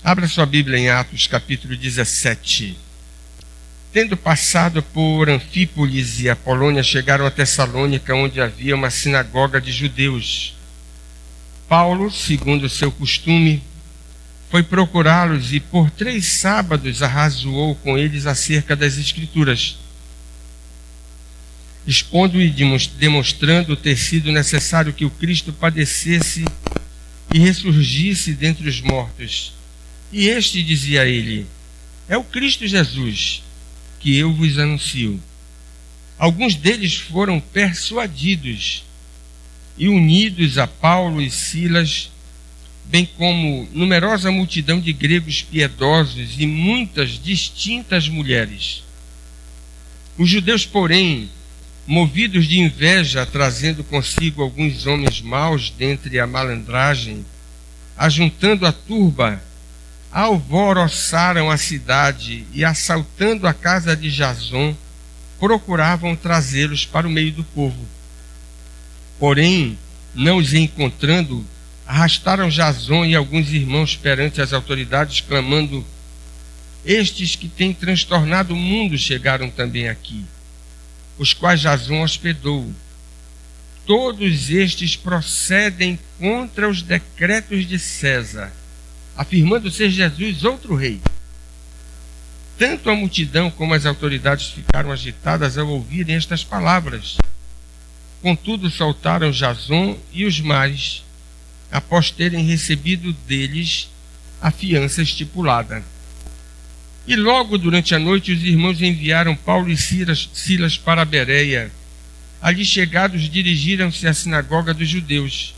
Abra sua Bíblia em Atos, capítulo 17. Tendo passado por Anfípolis e Apolônia, chegaram a Tessalônica, onde havia uma sinagoga de judeus. Paulo, segundo o seu costume, foi procurá-los e por 3 sábados arrazoou com eles acerca das Escrituras, expondo e demonstrando ter sido necessário que o Cristo padecesse e ressurgisse dentre os mortos. E este, dizia ele, é o Cristo Jesus, que eu vos anuncio. Alguns deles foram persuadidos e unidos a Paulo e Silas, bem como numerosa multidão de gregos piedosos e muitas distintas mulheres. Os judeus, porém, movidos de inveja, trazendo consigo alguns homens maus dentre a malandragem, ajuntando a turba, alvoroçaram a cidade e, assaltando a casa de Jason, procuravam trazê-los para o meio do povo. Porém, não os encontrando, arrastaram Jason e alguns irmãos perante as autoridades, clamando: estes que têm transtornado o mundo chegaram também aqui, os quais Jason hospedou. Todos estes procedem contra os decretos de César, afirmando ser Jesus outro rei. Tanto a multidão como as autoridades ficaram agitadas ao ouvirem estas palavras. Contudo, soltaram Jason e os mais, após terem recebido deles a fiança estipulada. E logo durante a noite os irmãos enviaram Paulo e Silas para Bereia. Ali chegados, dirigiram-se à sinagoga dos judeus.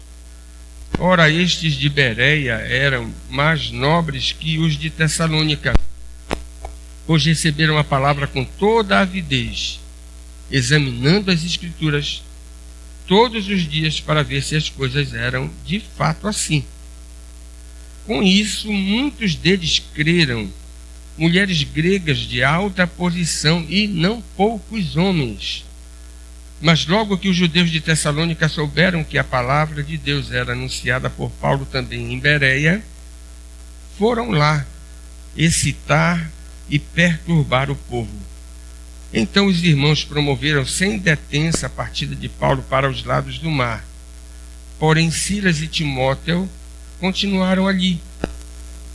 Ora, estes de Bereia eram mais nobres que os de Tessalônica, pois receberam a palavra com toda a avidez, examinando as Escrituras todos os dias para ver se as coisas eram de fato assim. Com isso, muitos deles creram, mulheres gregas de alta posição e não poucos homens. Mas logo que os judeus de Tessalônica souberam que a palavra de Deus era anunciada por Paulo também em Bereia, foram lá excitar e perturbar o povo. Então os irmãos promoveram sem detença a partida de Paulo para os lados do mar. Porém Silas e Timóteo continuaram ali.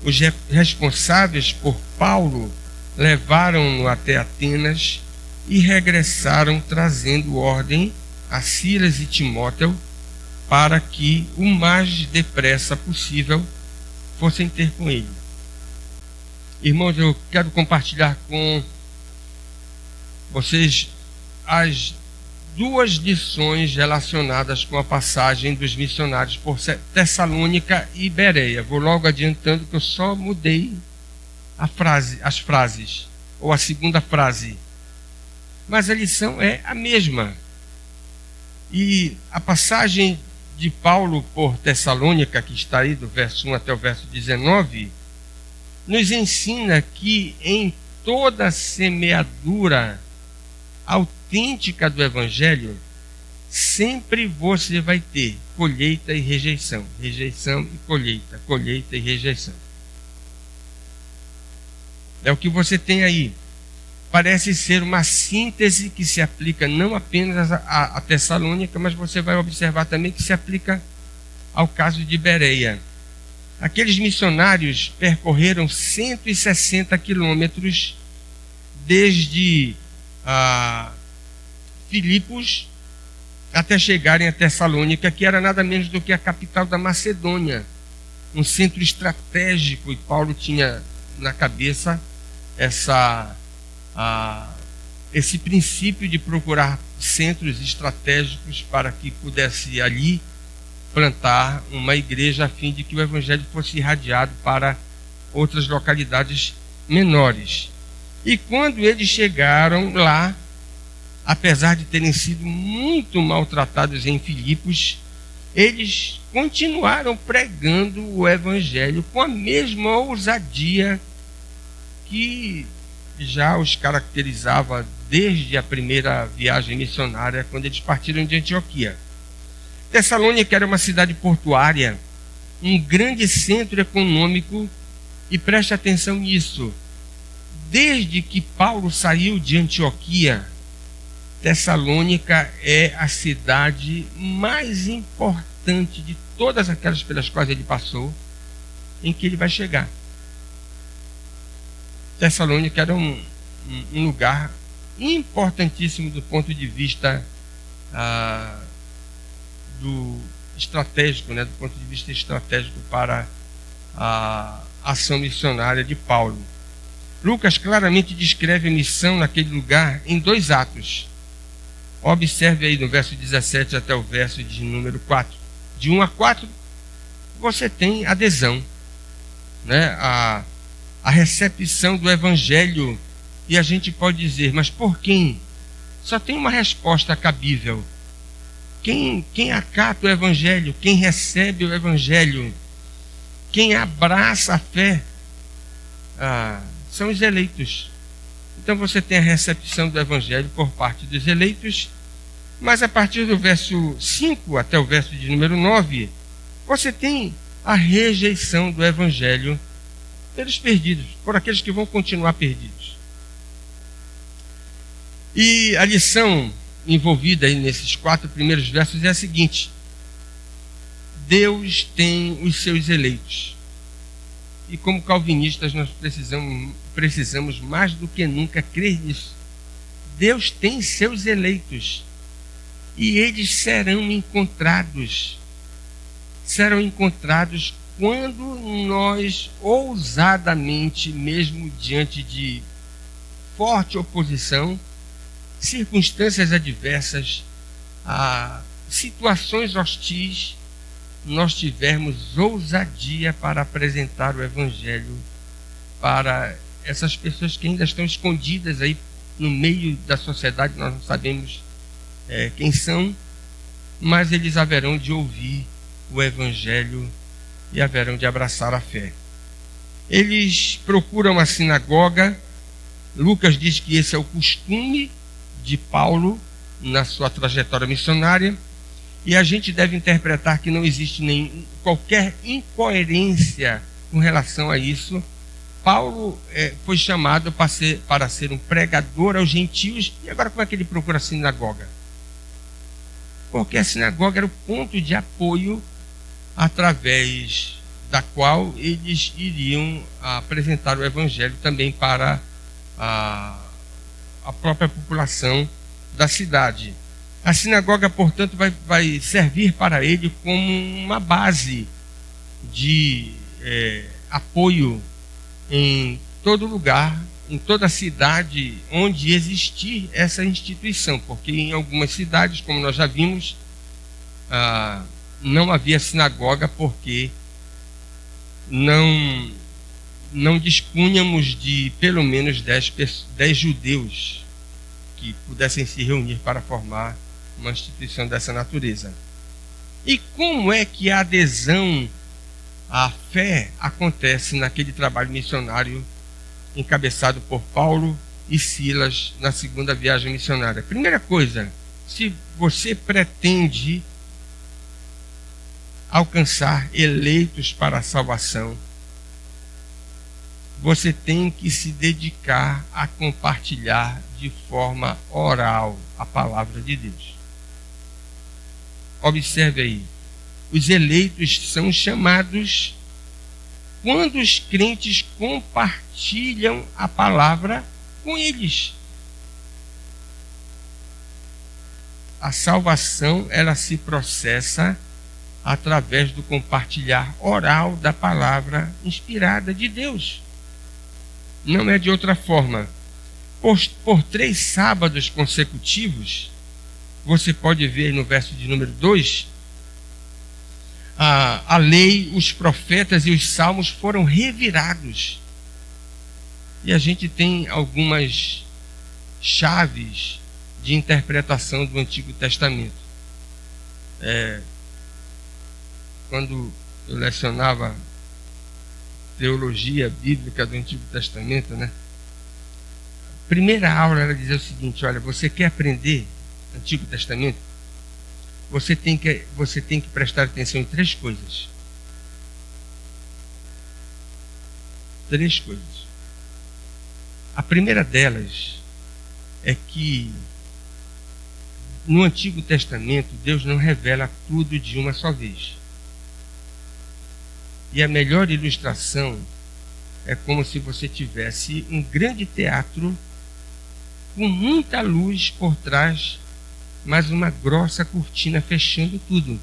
Os responsáveis por Paulo levaram-no até Atenas e regressaram trazendo ordem a Silas e Timóteo para que o mais depressa possível fossem ter com ele. Irmãos, eu quero compartilhar com vocês as 2 lições relacionadas com a passagem dos missionários por Tessalônica e Bereia. Vou logo adiantando que eu só mudei as frases, ou a segunda frase. Mas a lição é a mesma. E a passagem de Paulo por Tessalônica, que está aí do verso 1 até o verso 19, nos ensina que em toda semeadura autêntica do Evangelho, sempre você vai ter colheita e rejeição, rejeição e colheita, colheita e rejeição. É o que você tem aí. Parece ser uma síntese que se aplica não apenas a Tessalônica, mas você vai observar também que se aplica ao caso de Bereia. Aqueles missionários percorreram 160 quilômetros desde Filipos até chegarem a Tessalônica, que era nada menos do que a capital da Macedônia, um centro estratégico, e Paulo tinha na cabeça esse princípio de procurar centros estratégicos para que pudesse ali plantar uma igreja a fim de que o evangelho fosse irradiado para outras localidades menores. E quando eles chegaram lá, apesar de terem sido muito maltratados em Filipos, eles continuaram pregando o evangelho com a mesma ousadia que já os caracterizava desde a primeira viagem missionária, quando eles partiram de Antioquia. Tessalônica era uma cidade portuária, um grande centro econômico E preste atenção nisso. Desde que Paulo saiu de Antioquia, Tessalônica é a cidade mais importante de todas aquelas pelas quais ele passou, em que ele vai chegar. Tessalônica era um lugar importantíssimo do ponto de vista do estratégico, do ponto de vista estratégico para a ação missionária de Paulo. Lucas claramente descreve a missão naquele lugar em 2 atos. Observe aí no verso 17 até o verso de número 4. De 1 a 4, você tem adesão, a recepção do evangelho. E a gente pode dizer, mas por quem? Só tem uma resposta cabível. Quem acata o evangelho, quem recebe o evangelho, quem abraça a fé, são os eleitos. Então você tem a recepção do evangelho por parte dos eleitos, mas a partir do verso 5 até o verso de número 9, você tem a rejeição do evangelho pelos perdidos, por aqueles que vão continuar perdidos. E a lição envolvida aí nesses 4 primeiros versos é a seguinte: Deus tem os seus eleitos. E como calvinistas nós precisamos mais do que nunca crer nisso. Deus tem seus eleitos. E eles serão encontrados. Serão encontrados quando nós ousadamente, mesmo diante de forte oposição, circunstâncias adversas, situações hostis, nós tivermos ousadia para apresentar o evangelho para essas pessoas que ainda estão escondidas aí no meio da sociedade. Nós não sabemos quem são, mas eles haverão de ouvir o evangelho e haverão de abraçar a fé. Eles procuram a sinagoga. Lucas diz que esse é o costume de Paulo na sua trajetória missionária, e a gente deve interpretar que não existe qualquer incoerência com relação a isso. Paulo foi chamado para ser um pregador aos gentios, e agora como é que ele procura a sinagoga? Porque a sinagoga era o ponto de apoio através da qual eles iriam apresentar o evangelho também para a própria população da cidade. A sinagoga, portanto, vai servir para ele como uma base de apoio em todo lugar, em toda cidade onde existir essa instituição, porque em algumas cidades, como nós já vimos, não havia sinagoga porque não dispunhamos de pelo menos 10 judeus que pudessem se reunir para formar uma instituição dessa natureza. E como é que a adesão à fé acontece naquele trabalho missionário encabeçado por Paulo e Silas na segunda viagem missionária? Primeira coisa, se você pretende alcançar eleitos para a salvação, você tem que se dedicar a compartilhar de forma oral a palavra de Deus. Observe aí, os eleitos são chamados quando os crentes compartilham a palavra com eles. A salvação, ela se processa através do compartilhar oral da palavra inspirada de Deus. Não é de outra forma. Por 3 sábados consecutivos, você pode ver no verso de número 2, a lei, os profetas e os salmos foram revirados. E a gente tem algumas chaves de interpretação do Antigo Testamento. Quando eu lecionava teologia bíblica do Antigo Testamento, a primeira aula era dizer o seguinte: olha, você quer aprender Antigo Testamento? Você tem que prestar atenção em 3 coisas. 3 coisas. A primeira delas é que no Antigo Testamento Deus não revela tudo de uma só vez. E a melhor ilustração é como se você tivesse um grande teatro com muita luz por trás, mas uma grossa cortina fechando tudo.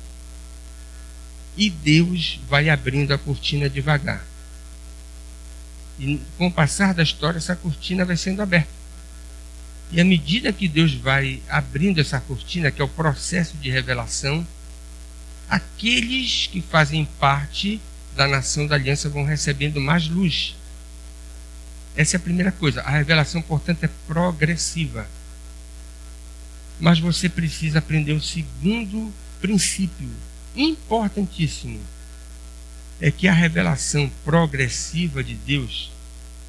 E Deus vai abrindo a cortina devagar. E com o passar da história, essa cortina vai sendo aberta. E à medida que Deus vai abrindo essa cortina, que é o processo de revelação, aqueles que fazem parte da nação da aliança vão recebendo mais luz. Essa é a primeira coisa. A revelação, portanto, é progressiva. Mas você precisa aprender o segundo princípio, importantíssimo. É que a revelação progressiva de Deus,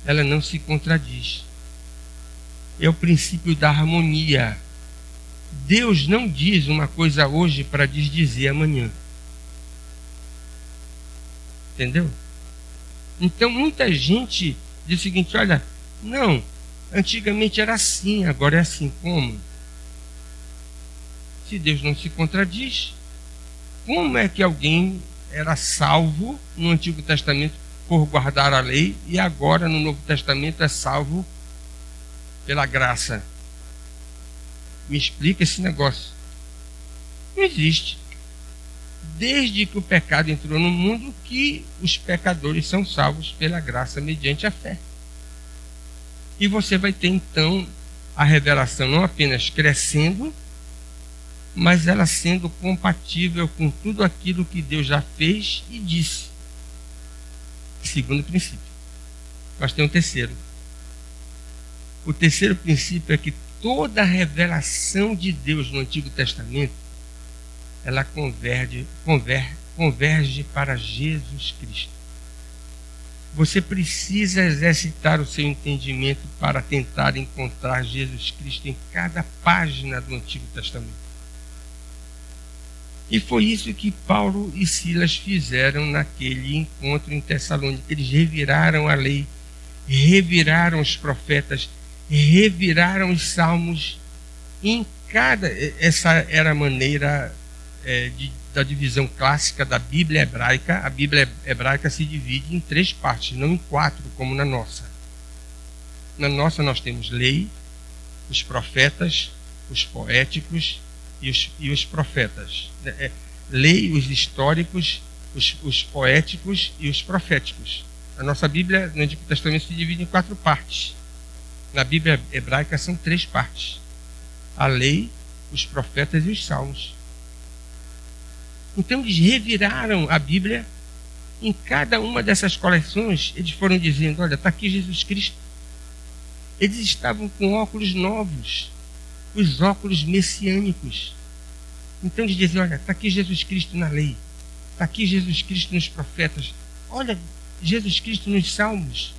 ela não se contradiz. É o princípio da harmonia. Deus não diz uma coisa hoje para desdizer amanhã. Entendeu? Então muita gente diz o seguinte: olha, não, antigamente era assim, agora é assim. Como? Se Deus não se contradiz, como é que alguém era salvo no Antigo Testamento por guardar a lei e agora no Novo Testamento é salvo pela graça? Me explica esse negócio. Não existe. Desde que o pecado entrou no mundo, que os pecadores são salvos pela graça mediante a fé. E você vai ter então a revelação não apenas crescendo, mas ela sendo compatível com tudo aquilo que Deus já fez e disse. Segundo princípio. Mas tem um terceiro. O terceiro princípio é que toda a revelação de Deus no Antigo Testamento, ela converge para Jesus Cristo. Você precisa exercitar o seu entendimento para tentar encontrar Jesus Cristo em cada página do Antigo Testamento. E foi isso que Paulo e Silas fizeram naquele encontro em Tessalônica. Eles reviraram a lei, reviraram os profetas, reviraram os salmos. Essa era a maneira da divisão clássica da Bíblia hebraica. A Bíblia hebraica se divide em 3 partes, não em 4, como na nossa. Na nossa nós temos lei, os profetas, os poéticos e os profetas. Lei, os históricos, os poéticos e os proféticos. A nossa Bíblia no Antigo Testamento se divide em 4 partes. Na Bíblia hebraica são 3 partes: a lei, os profetas e os salmos. Então eles reviraram a Bíblia. Em cada uma dessas coleções eles foram dizendo: olha, está aqui Jesus Cristo. Eles estavam com óculos novos, os óculos messiânicos. Então eles diziam: olha, está aqui Jesus Cristo na lei, está aqui Jesus Cristo nos profetas, olha Jesus Cristo nos salmos.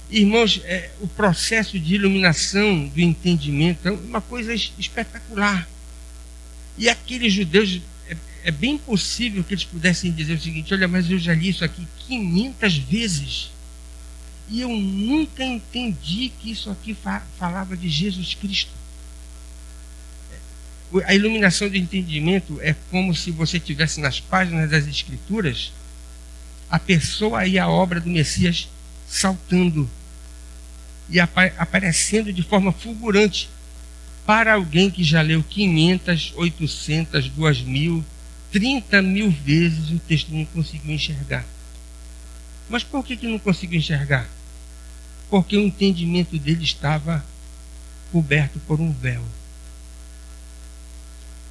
Irmãos, o processo de iluminação do entendimento é uma coisa espetacular. E aqueles judeus, é bem possível que eles pudessem dizer o seguinte: olha, mas eu já li isso aqui 500 vezes e eu nunca entendi que isso aqui falava de Jesus Cristo. A iluminação do entendimento é como se você tivesse nas páginas das Escrituras a pessoa e a obra do Messias saltando e aparecendo de forma fulgurante para alguém que já leu 500, 800, 2.000, 30.000 vezes. O texto não conseguiu enxergar. Mas por que não conseguiu enxergar? Porque o entendimento dele estava coberto por um véu.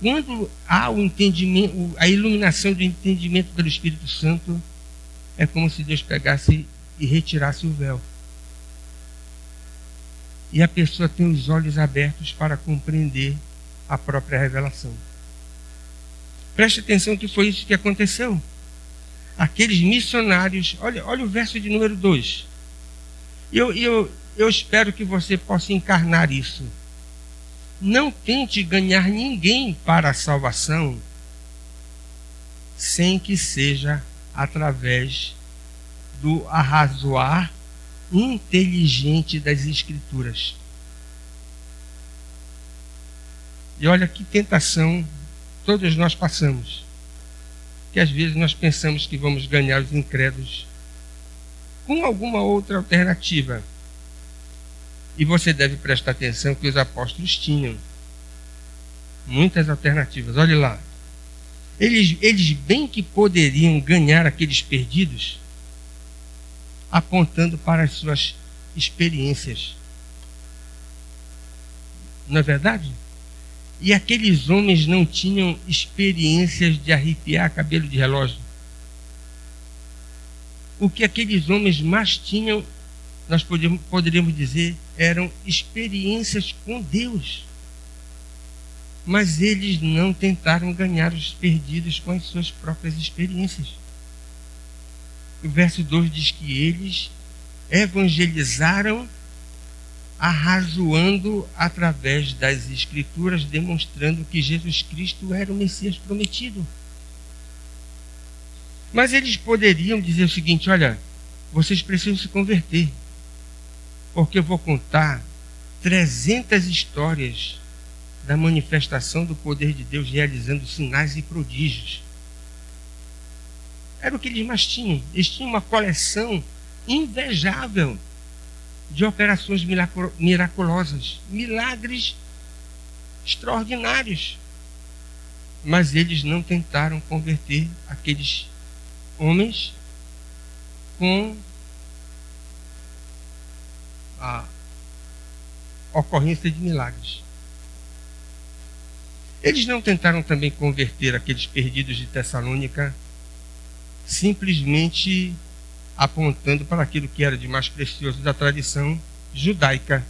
Quando há o entendimento, a iluminação do entendimento pelo Espírito Santo, é como se Deus pegasse e retirasse o véu. E a pessoa tem os olhos abertos para compreender a própria revelação. Preste atenção que foi isso que aconteceu. Aqueles missionários, olha o verso de número 2. Eu espero que você possa encarnar isso. Não tente ganhar ninguém para a salvação sem que seja através do arrazoar inteligente das Escrituras. E olha que tentação todos nós passamos, que às vezes nós pensamos que vamos ganhar os incrédulos com alguma outra alternativa. E você deve prestar atenção que os apóstolos tinham muitas alternativas. Olhe lá. Eles bem que poderiam ganhar aqueles perdidos apontando para as suas experiências. Não é verdade? E aqueles homens não tinham experiências de arrepiar cabelo de relógio. O que aqueles homens mais tinham, nós poderíamos dizer, eram experiências com Deus. Mas eles não tentaram ganhar os perdidos com as suas próprias experiências. O verso 2 diz que eles evangelizaram arrazoando através das Escrituras, demonstrando que Jesus Cristo era o Messias prometido. Mas eles poderiam dizer o seguinte: olha, vocês precisam se converter, porque eu vou contar 300 histórias da manifestação do poder de Deus realizando sinais e prodígios. Era o que eles mais tinham. Eles tinham uma coleção invejável de operações miraculosas, milagres extraordinários. Mas eles não tentaram converter aqueles homens com a ocorrência de milagres. Eles não tentaram também converter aqueles perdidos de Tessalônica simplesmente apontando para aquilo que era de mais precioso da tradição judaica.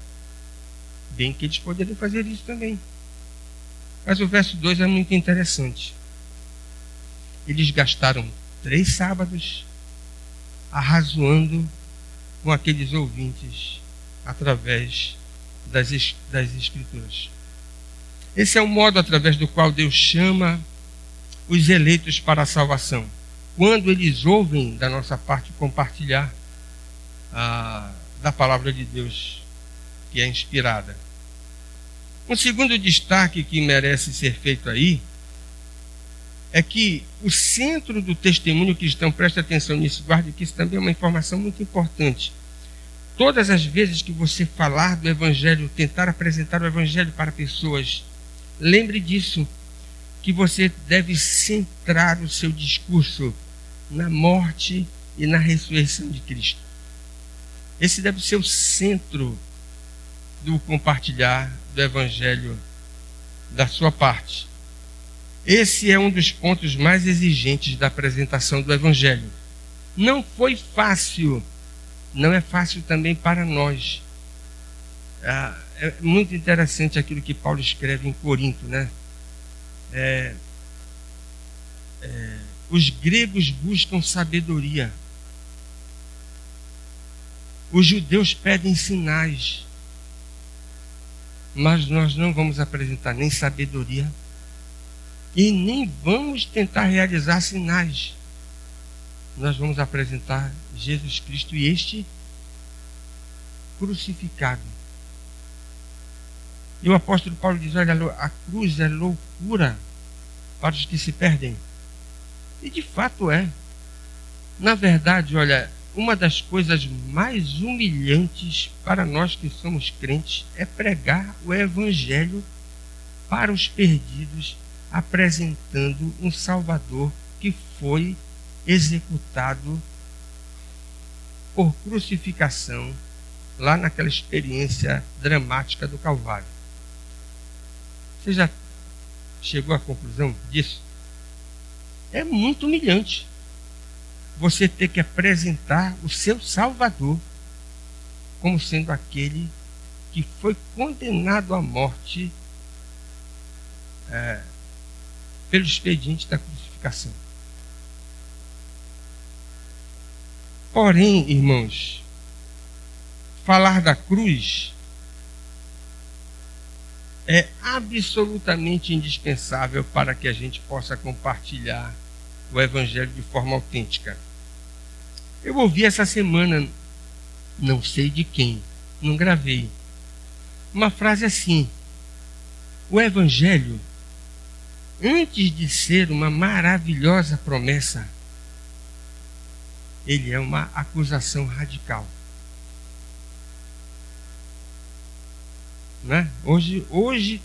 Bem que eles poderiam fazer isso também. Mas o verso 2 é muito interessante. Eles gastaram 3 sábados arrazoando com aqueles ouvintes através das Escrituras. Esse é o modo através do qual Deus chama os eleitos para a salvação. Quando eles ouvem da nossa parte compartilhar da palavra de Deus, que é inspirada. Um segundo destaque que merece ser feito aí é que o centro do testemunho cristão, preste atenção nisso, guarde que isso também é uma informação muito importante. Todas as vezes que você falar do Evangelho, tentar apresentar o Evangelho para pessoas, lembre disso, que você deve centrar o seu discurso na morte e na ressurreição de Cristo. Esse deve ser o centro do compartilhar do Evangelho da sua parte. Esse é um dos pontos mais exigentes da apresentação do Evangelho. Não foi fácil, não é fácil também para nós. É muito interessante aquilo que Paulo escreve em Corinto, né? Os gregos buscam sabedoria. Os judeus pedem sinais. Mas nós não vamos apresentar nem sabedoria e nem vamos tentar realizar sinais. Nós vamos apresentar Jesus Cristo e este crucificado. E o apóstolo Paulo diz: olha, a cruz é loucura para os que se perdem. E de fato é. Na verdade, olha, uma das coisas mais humilhantes para nós que somos crentes é pregar o Evangelho para os perdidos, apresentando um Salvador que foi executado por crucificação lá naquela experiência dramática do Calvário. Você já chegou à conclusão disso? É muito humilhante você ter que apresentar o seu Salvador como sendo aquele que foi condenado à morte pelo expediente da crucificação. Porém, irmãos, falar da cruz é absolutamente indispensável para que a gente possa compartilhar o Evangelho de forma autêntica. Eu ouvi essa semana, não sei de quem, não gravei, uma frase assim: o Evangelho, antes de ser uma maravilhosa promessa, ele é uma acusação radical. Né? Hoje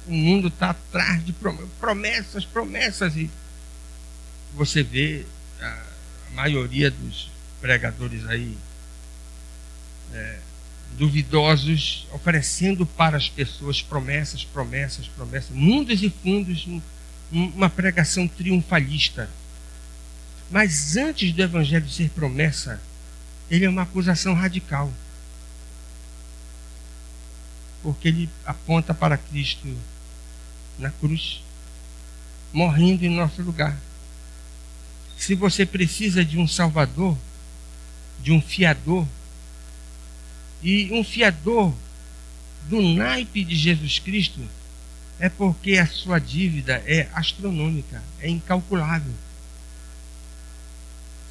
o mundo está atrás de promessas, e você vê a maioria dos pregadores aí duvidosos oferecendo para as pessoas promessas, mundos e fundos, uma pregação triunfalista. Mas antes do Evangelho ser promessa, ele é uma acusação radical. Porque ele aponta para Cristo na cruz, morrendo em nosso lugar. Se você precisa de um Salvador, de um fiador, e um fiador do naipe de Jesus Cristo, é porque a sua dívida é astronômica, é incalculável.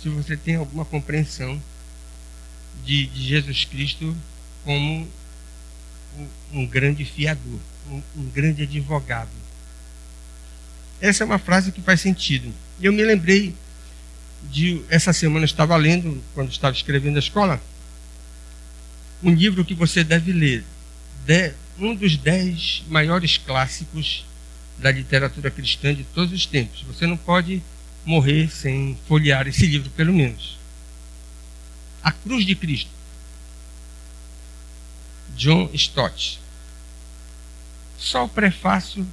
Se você tem alguma compreensão de Jesus Cristo como um grande fiador, um grande advogado. Essa é uma frase que faz sentido. E eu me lembrei essa semana eu estava lendo, quando estava escrevendo a escola, um livro que você deve ler, um dos 10 maiores clássicos da literatura cristã de todos os tempos. Você não pode morrer sem folhear esse livro, pelo menos. A Cruz de Cristo, John Stott. Só o prefácio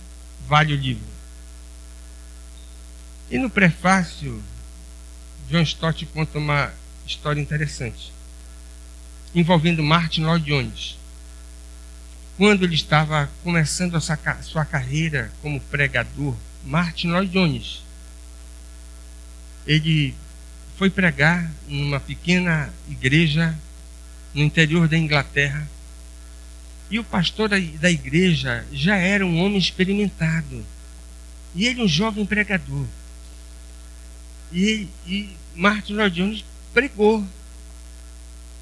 vale o livro. E no prefácio, John Stott conta uma história interessante envolvendo Martyn Lloyd-Jones. Quando ele estava começando a sua carreira como pregador, Martyn Lloyd-Jones, ele foi pregar numa pequena igreja no interior da Inglaterra. E o pastor da igreja já era um homem experimentado. E ele um jovem pregador. E Martyn Lloyd-Jones pregou.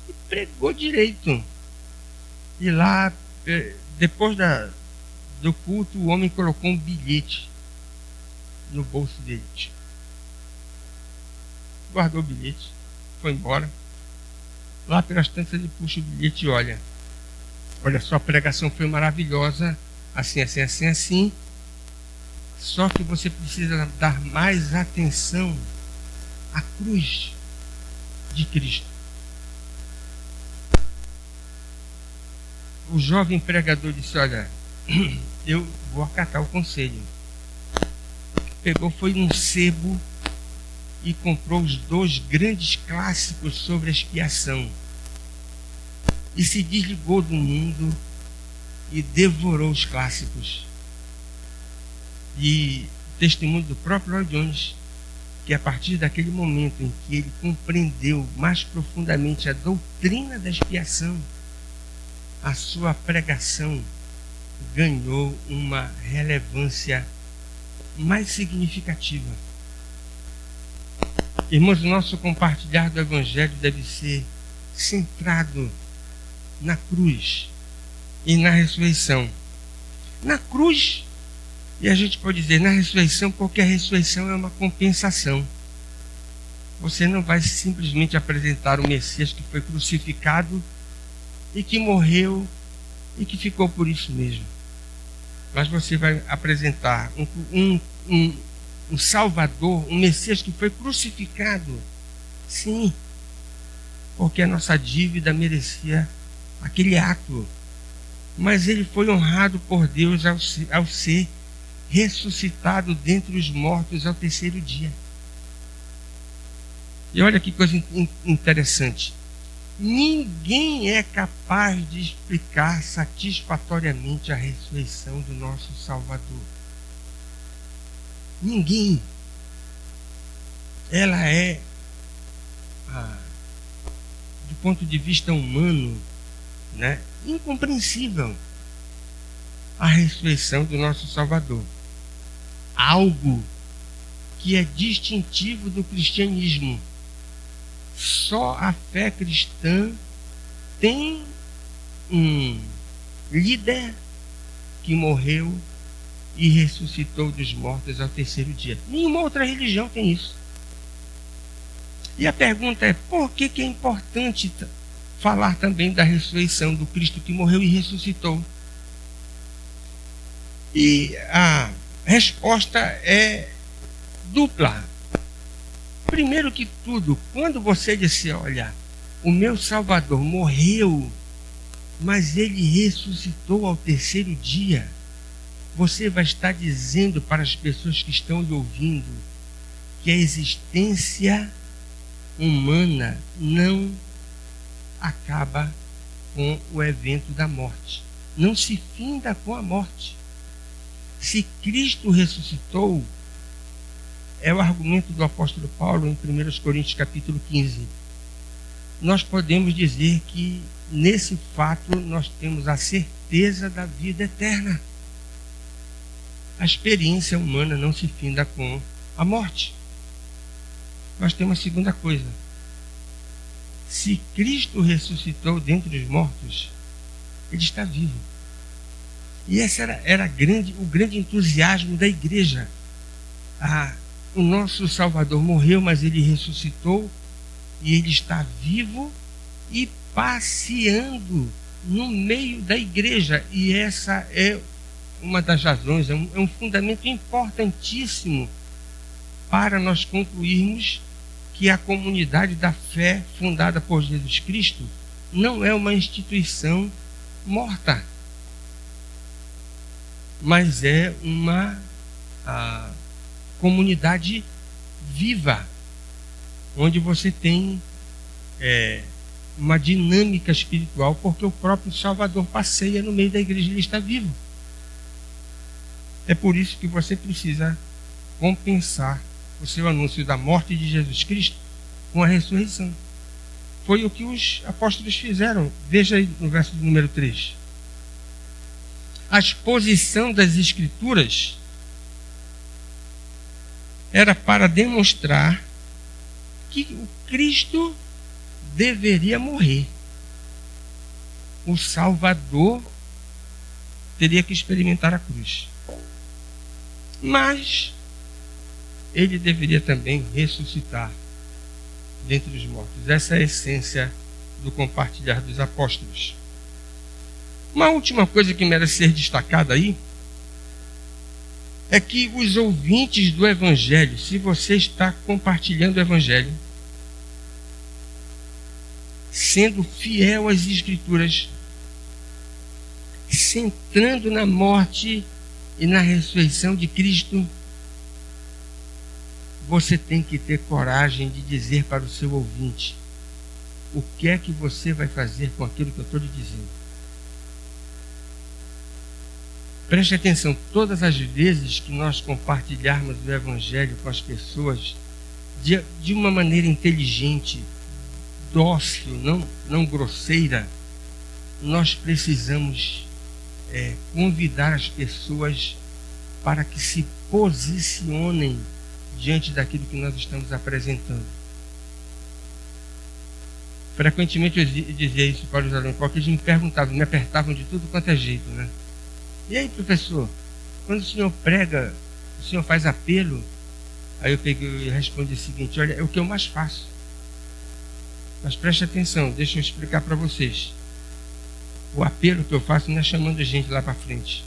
E pregou direito. E lá, depois do culto, o homem colocou um bilhete no bolso dele. Guardou o bilhete, foi embora. Lá pelas tantas ele puxa o bilhete e olha, sua pregação foi maravilhosa, assim. Só que você precisa dar mais atenção à cruz de Cristo. O jovem pregador disse: olha, eu vou acatar o conselho. Pegou, foi num sebo e comprou os 2 grandes clássicos sobre a expiação. E se desligou do mundo e devorou os clássicos. E testemunho do próprio Lloyd-Jones, que a partir daquele momento em que ele compreendeu mais profundamente a doutrina da expiação, a sua pregação ganhou uma relevância mais significativa. Irmãos, o nosso compartilhar do Evangelho deve ser centrado na cruz e na ressurreição. Na cruz, e a gente pode dizer na ressurreição, porque a ressurreição é uma compensação. Você não vai simplesmente apresentar o Messias que foi crucificado e que morreu e que ficou por isso mesmo. Mas você vai apresentar um Salvador, um Messias que foi crucificado. Sim, porque a nossa dívida merecia aquele ato. Mas ele foi honrado por Deus ao ser ressuscitado dentre os mortos ao 3º dia. E olha que coisa interessante. Ninguém é capaz de explicar satisfatoriamente a ressurreição do nosso Salvador. Ninguém. Ela é, do ponto de vista humano, né, incompreensível. A ressurreição do nosso Salvador. Algo que é distintivo do cristianismo. Só a fé cristã tem um líder que morreu e ressuscitou dos mortos ao terceiro dia. Nenhuma outra religião tem isso. E a pergunta é, por que é importante falar também da ressurreição do Cristo que morreu e ressuscitou? E a resposta é dupla. Primeiro que tudo, quando você disser, olha, o meu Salvador morreu, mas ele ressuscitou ao terceiro dia, você vai estar dizendo para as pessoas que estão lhe ouvindo que a existência humana não acaba com o evento da morte. Não se finda com a morte. Se Cristo ressuscitou, é o argumento do apóstolo Paulo em 1 Coríntios capítulo 15. Nós podemos dizer que nesse fato nós temos a certeza da vida eterna. A experiência humana não se finda com a morte. Mas tem uma segunda coisa. Se Cristo ressuscitou dentre os mortos, ele está vivo. E esse era o grande entusiasmo da igreja. O nosso Salvador morreu, mas ele ressuscitou e ele está vivo e passeando no meio da igreja. E essa é uma das razões, é um fundamento importantíssimo para nós concluirmos que a comunidade da fé fundada por Jesus Cristo não é uma instituição morta, mas é uma comunidade viva, onde você tem uma dinâmica espiritual, porque o próprio Salvador passeia no meio da igreja, ele está vivo. É por isso que você precisa compensar o seu anúncio da morte de Jesus Cristo com a ressurreição. Foi o que os apóstolos fizeram. Veja aí no verso número 3. A exposição das Escrituras era para demonstrar que o Cristo deveria morrer. O Salvador teria que experimentar a cruz. Mas ele deveria também ressuscitar dentre os mortos. Essa é a essência do compartilhar dos apóstolos. Uma última coisa que merece ser destacada aí é que os ouvintes do Evangelho, se você está compartilhando o Evangelho, sendo fiel às Escrituras, centrando na morte e na ressurreição de Cristo, você tem que ter coragem de dizer para o seu ouvinte o que é que você vai fazer com aquilo que eu estou lhe dizendo. Preste atenção, todas as vezes que nós compartilharmos o Evangelho com as pessoas de uma maneira inteligente, dócil, não grosseira, nós precisamos convidar as pessoas para que se posicionem diante daquilo que nós estamos apresentando. Frequentemente eu dizia isso para os alunos, porque eles me perguntavam, me apertavam de tudo quanto é jeito, né? E aí, professor, quando o senhor prega, o senhor faz apelo? Aí eu peguei e respondi o seguinte: olha, é o que eu mais faço. Mas preste atenção, deixa eu explicar para vocês. O apelo que eu faço não é chamando gente lá para frente.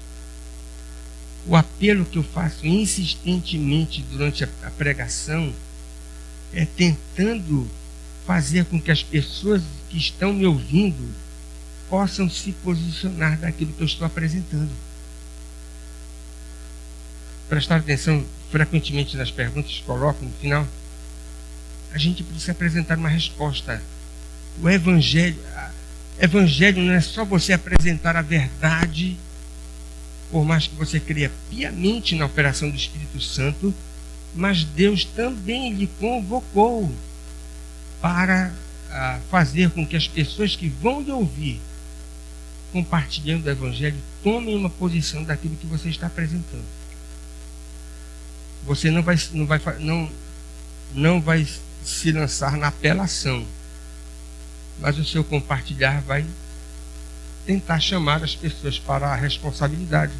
O apelo que eu faço insistentemente durante a pregação é tentando fazer com que as pessoas que estão me ouvindo possam se posicionar daquilo que eu estou apresentando. Prestar atenção frequentemente nas perguntas que colocam no final. A gente precisa apresentar uma resposta. O Evangelho não é só você apresentar a verdade, por mais que você creia piamente na operação do Espírito Santo, mas Deus também lhe convocou para fazer com que as pessoas que vão lhe ouvir, compartilhando o Evangelho, tomem uma posição daquilo que você está apresentando. Você não vai se lançar na apelação, mas o seu compartilhar vai tentar chamar as pessoas para a responsabilidade.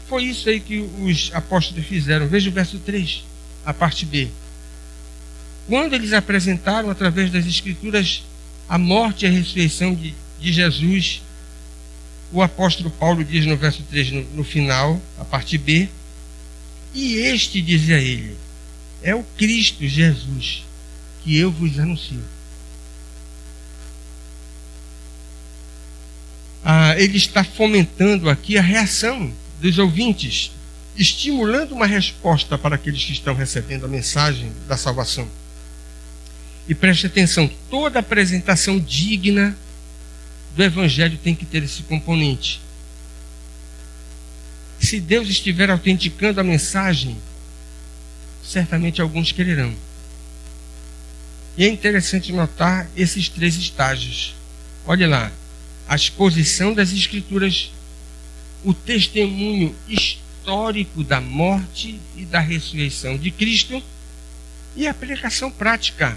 Foi isso aí que os apóstolos fizeram. Veja o verso 3, a parte B. Quando eles apresentaram, através das Escrituras, a morte e a ressurreição de Jesus, o apóstolo Paulo diz no verso 3, no final, a parte B, e este, dizia ele, é o Cristo Jesus que eu vos anuncio. Ele está fomentando aqui a reação dos ouvintes, estimulando uma resposta para aqueles que estão recebendo a mensagem da salvação. E preste atenção, toda apresentação digna do Evangelho tem que ter esse componente. Se Deus estiver autenticando a mensagem, certamente alguns crerão. E é interessante notar esses 3 estágios. Olha lá, a exposição das Escrituras, o testemunho histórico da morte e da ressurreição de Cristo e a aplicação prática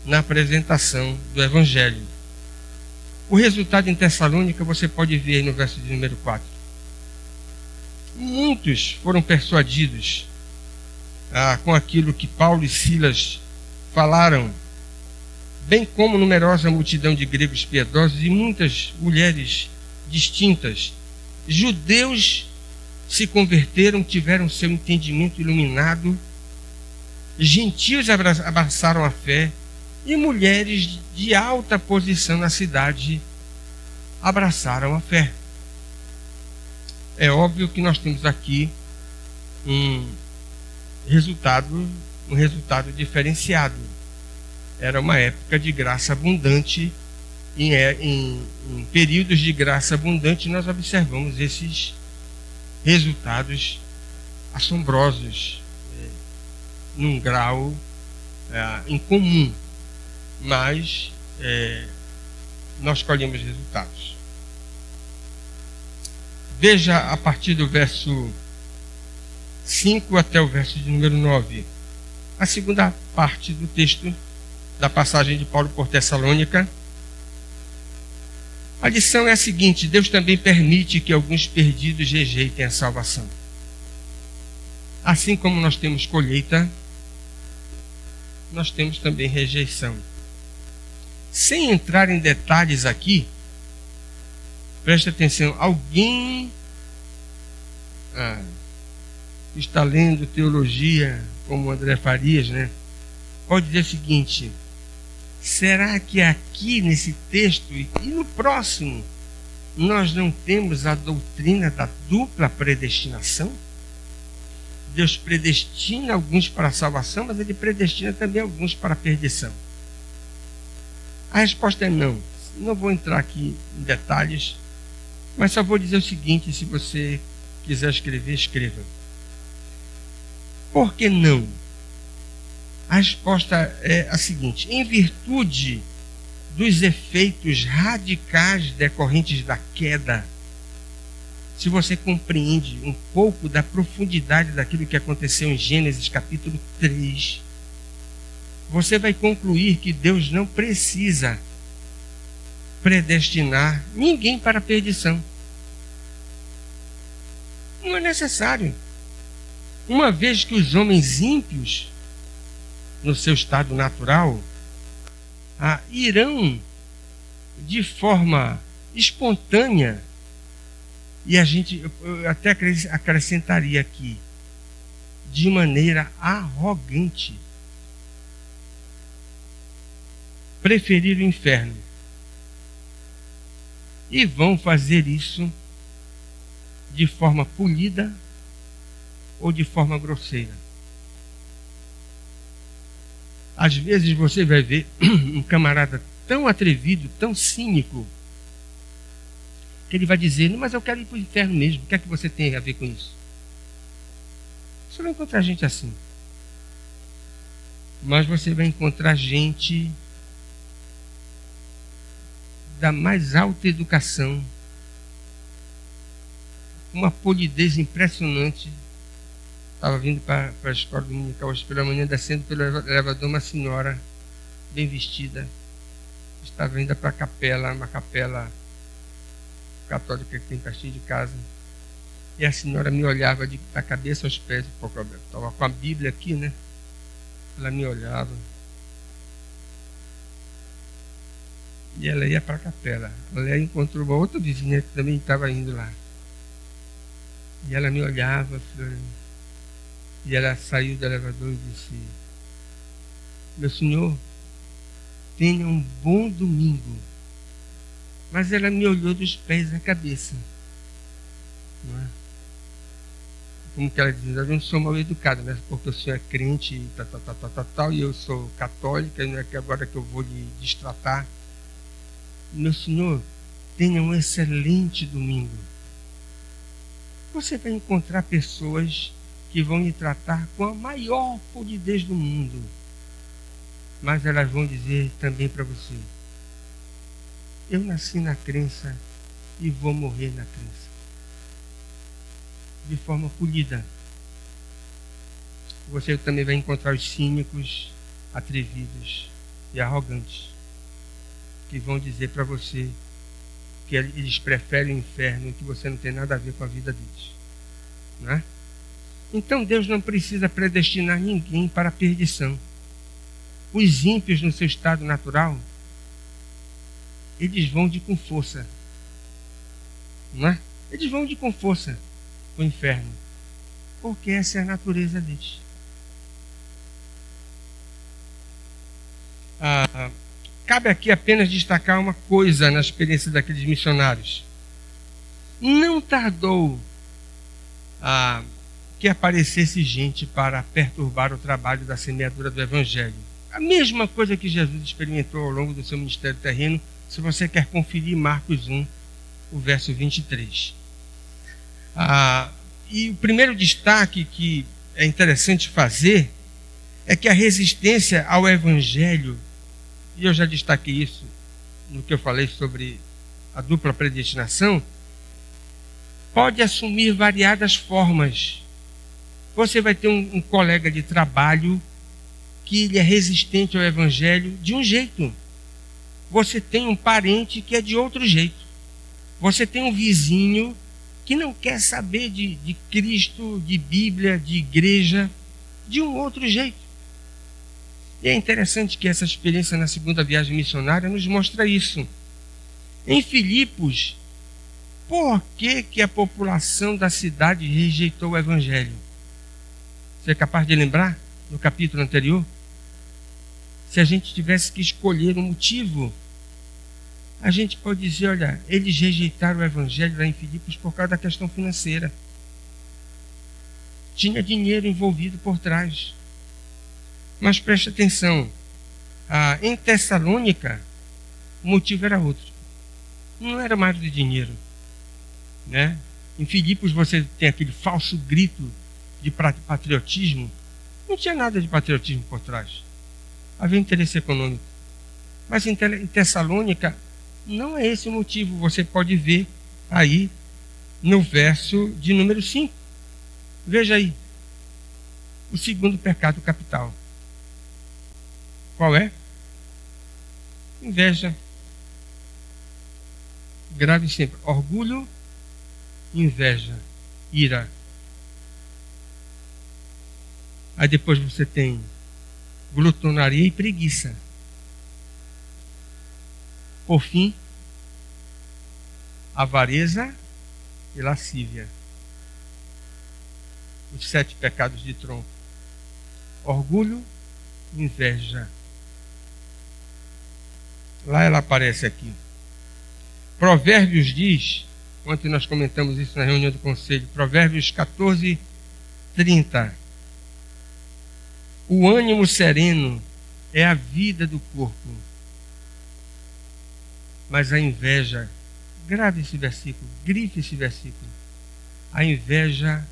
na apresentação do Evangelho. O resultado em Tessalônica você pode ver aí no verso de número 4. Muitos foram persuadidos com aquilo que Paulo e Silas falaram, bem como numerosa multidão de gregos piedosos e muitas mulheres distintas. Judeus se converteram, tiveram seu entendimento iluminado, gentios abraçaram a fé, e mulheres de alta posição na cidade abraçaram a fé. É óbvio que nós temos aqui um resultado diferenciado. Era uma época de graça abundante, e em períodos de graça abundante nós observamos esses resultados assombrosos, num grau incomum, mas nós colhemos resultados. Veja a partir do verso 5 até o verso de número 9, a segunda parte do texto da passagem de Paulo por Tessalônica. A lição é a seguinte: Deus também permite que alguns perdidos rejeitem a salvação. Assim como nós temos colheita, nós temos também rejeição. Sem entrar em detalhes aqui, preste atenção, alguém está lendo teologia, como André Farias, né? Pode dizer o seguinte: será que aqui nesse texto e no próximo nós não temos a doutrina da dupla predestinação? Deus predestina alguns para a salvação, mas Ele predestina também alguns para a perdição. A resposta é não. Não vou entrar aqui em detalhes, mas só vou dizer o seguinte: se você quiser escrever, escreva. Por que não? A resposta é a seguinte: em virtude dos efeitos radicais decorrentes da queda, se você compreende um pouco da profundidade daquilo que aconteceu em Gênesis capítulo 3, você vai concluir que Deus não precisa predestinar ninguém para a perdição. Não é necessário. Uma vez que os homens ímpios, no seu estado natural, irão de forma espontânea, e eu até acrescentaria aqui, de maneira arrogante, preferir o inferno. E vão fazer isso de forma polida ou de forma grosseira. Às vezes você vai ver um camarada tão atrevido, tão cínico, que ele vai dizer: mas eu quero ir para o inferno mesmo, o que é que você tem a ver com isso? Você vai encontrar gente assim. Mas você vai encontrar gente da mais alta educação, uma polidez impressionante, Estava vindo para a escola dominical hoje pela manhã, descendo pelo elevador, uma senhora bem vestida. Estava indo para a capela, uma capela católica que tem pertinho de casa. E a senhora me olhava da cabeça aos pés. Estava com a Bíblia aqui, né? Ela me olhava. E ela ia para a capela. Ela encontrou uma outra vizinha que também estava indo lá. E ela me olhava. E ela saiu do elevador e disse: meu senhor, tenha um bom domingo. Mas ela me olhou dos pés à cabeça. Não é? Como que ela diz, eu não sou mal educada, né? Porque o senhor é crente e tal, e eu sou católica, e não é que agora que eu vou lhe destratar. Meu senhor, tenha um excelente domingo. Você vai encontrar pessoas que vão lhe tratar com a maior polidez do mundo. Mas elas vão dizer também para você: eu nasci na crença e vou morrer na crença. De forma polida. Você também vai encontrar os cínicos, atrevidos e arrogantes, que vão dizer para você que eles preferem o inferno e que você não tem nada a ver com a vida deles. Não é? Então Deus não precisa predestinar ninguém para a perdição. Os ímpios no seu estado natural, eles vão de com força. Não é? Eles vão de com força o inferno, porque essa é a natureza deles. Cabe aqui apenas destacar uma coisa na experiência daqueles missionários. Não tardou que aparecesse gente para perturbar o trabalho da semeadura do Evangelho. A mesma coisa que Jesus experimentou ao longo do seu ministério terreno, se você quer conferir Marcos 1, o verso 23. E o primeiro destaque que é interessante fazer é que a resistência ao Evangelho, e eu já destaquei isso no que eu falei sobre a dupla predestinação, pode assumir variadas formas. Você vai ter um colega de trabalho que ele é resistente ao Evangelho de um jeito. Você tem um parente que é de outro jeito. Você tem um vizinho que não quer saber de Cristo, de Bíblia, de igreja, de um outro jeito. E é interessante que essa experiência na segunda viagem missionária nos mostra isso. Em Filipos, por que a população da cidade rejeitou o Evangelho? Você é capaz de lembrar no capítulo anterior? Se a gente tivesse que escolher um motivo, a gente pode dizer, olha, eles rejeitaram o Evangelho lá em Filipos por causa da questão financeira. Tinha dinheiro envolvido por trás. Mas preste atenção, em Tessalônica, o motivo era outro. Não era mais de dinheiro. Né? Em Filipos você tem aquele falso grito de patriotismo. Não tinha nada de patriotismo por trás. Havia interesse econômico. Mas em Tessalônica, não é esse o motivo. Você pode ver aí no verso de número 5. Veja aí. O segundo pecado capital. Qual é? Inveja. Grave sempre. Orgulho, inveja, ira. Aí depois você tem glutonaria e preguiça. Por fim, avareza e lascívia. Os 7 pecados de tronco. Orgulho, inveja. Lá ela aparece aqui. Provérbios diz, ontem nós comentamos isso na reunião do conselho, Provérbios 14, 30. O ânimo sereno é a vida do corpo, mas a inveja, grave esse versículo, grife esse versículo, a inveja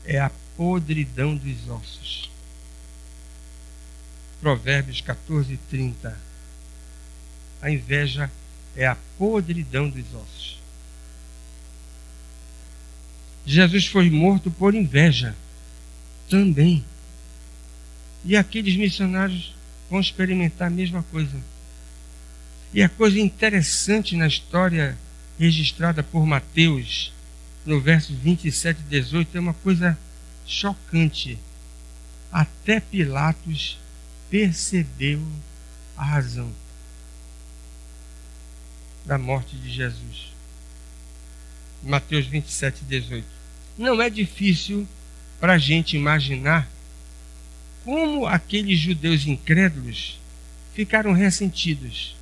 é a podridão dos ossos. Provérbios 14, 30. A inveja é a podridão dos ossos. Jesus foi morto por inveja. também. E aqueles missionários vão experimentar a mesma coisa. E a coisa interessante na história registrada por Mateus, no verso 27 e 18, é uma coisa chocante. Até Pilatos percebeu a razão da morte de Jesus. Mateus 27 e 18. Não é difícil para a gente imaginar como aqueles judeus incrédulos ficaram ressentidos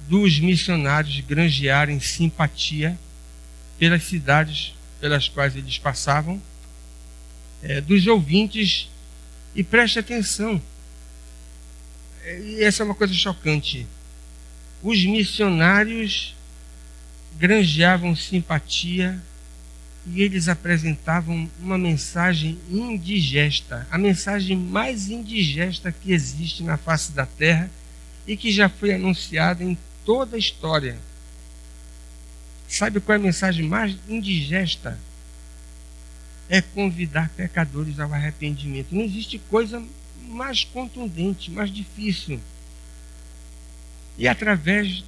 dos missionários granjearem simpatia pelas cidades pelas quais eles passavam, dos ouvintes, e preste atenção, e essa é uma coisa chocante, os missionários granjeavam simpatia e eles apresentavam uma mensagem indigesta, a mensagem mais indigesta que existe na face da terra e que já foi anunciada em toda a história. Sabe qual é a mensagem mais indigesta? É convidar pecadores ao arrependimento. Não existe coisa mais contundente, mais difícil. E através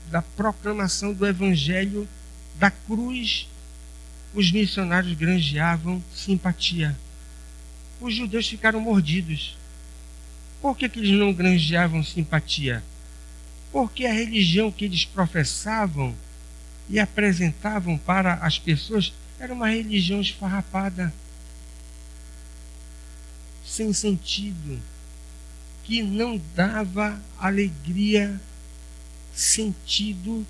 da proclamação do Evangelho da cruz, os missionários granjeavam simpatia. Os judeus ficaram mordidos. Por que eles não granjeavam simpatia? Porque a religião que eles professavam e apresentavam para as pessoas era uma religião esfarrapada, sem sentido, que não dava alegria, sentido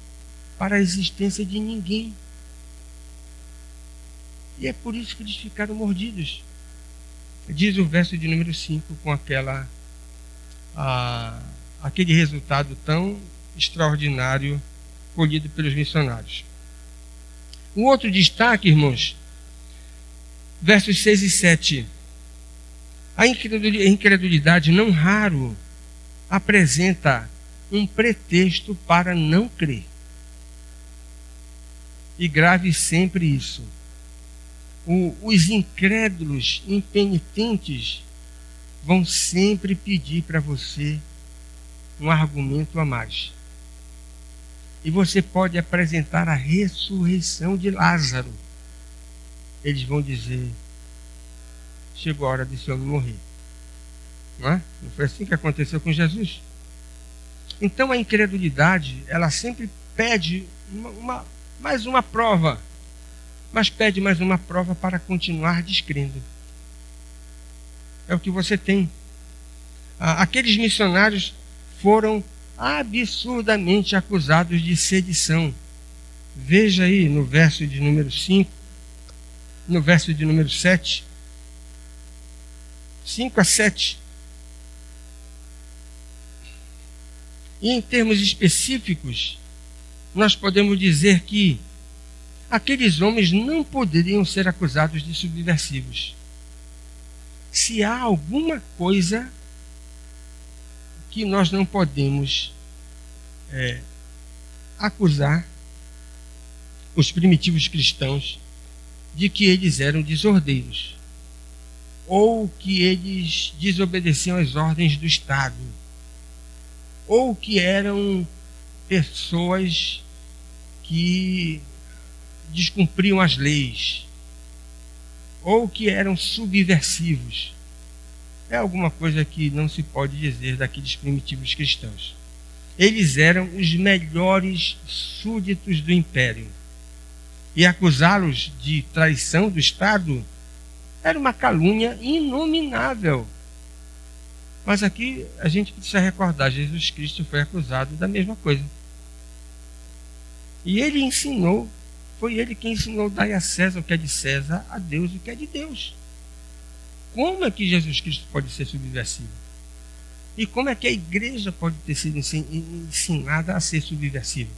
para a existência de ninguém. E é por isso que eles ficaram mordidos. Diz o verso de número 5 com aquele resultado tão extraordinário colhido pelos missionários. Um outro destaque, irmãos, versos 6 e 7. A incredulidade não raro apresenta um pretexto para não crer. E grave sempre isso. Os incrédulos, impenitentes, vão sempre pedir para você um argumento a mais. E você pode apresentar a ressurreição de Lázaro. Eles vão dizer: chegou a hora desse homem morrer. Não é? Não foi assim que aconteceu com Jesus? Então a incredulidade, ela sempre pede mais uma prova. Mas pede mais uma prova para continuar descrendo. É o que você tem. Aqueles missionários foram absurdamente acusados de sedição. Veja aí no verso de número 5, no verso de número 7, 5 a 7. E em termos específicos, nós podemos dizer que aqueles homens não poderiam ser acusados de subversivos. Se há alguma coisa que nós não podemos acusar os primitivos cristãos de que eles eram desordeiros, ou que eles desobedeciam às ordens do Estado, ou que eram pessoas que descumpriam as leis, ou que eram subversivos. É alguma coisa que não se pode dizer daqueles primitivos cristãos. Eles eram os melhores súditos do império. E acusá-los de traição do Estado era uma calúnia inominável. Mas aqui a gente precisa recordar, Jesus Cristo foi acusado da mesma coisa. E ele ensinou, foi ele quem ensinou: dai a César o que é de César, a Deus o que é de Deus. Como é que Jesus Cristo pode ser subversivo? E como é que a igreja pode ter sido ensinada a ser subversiva?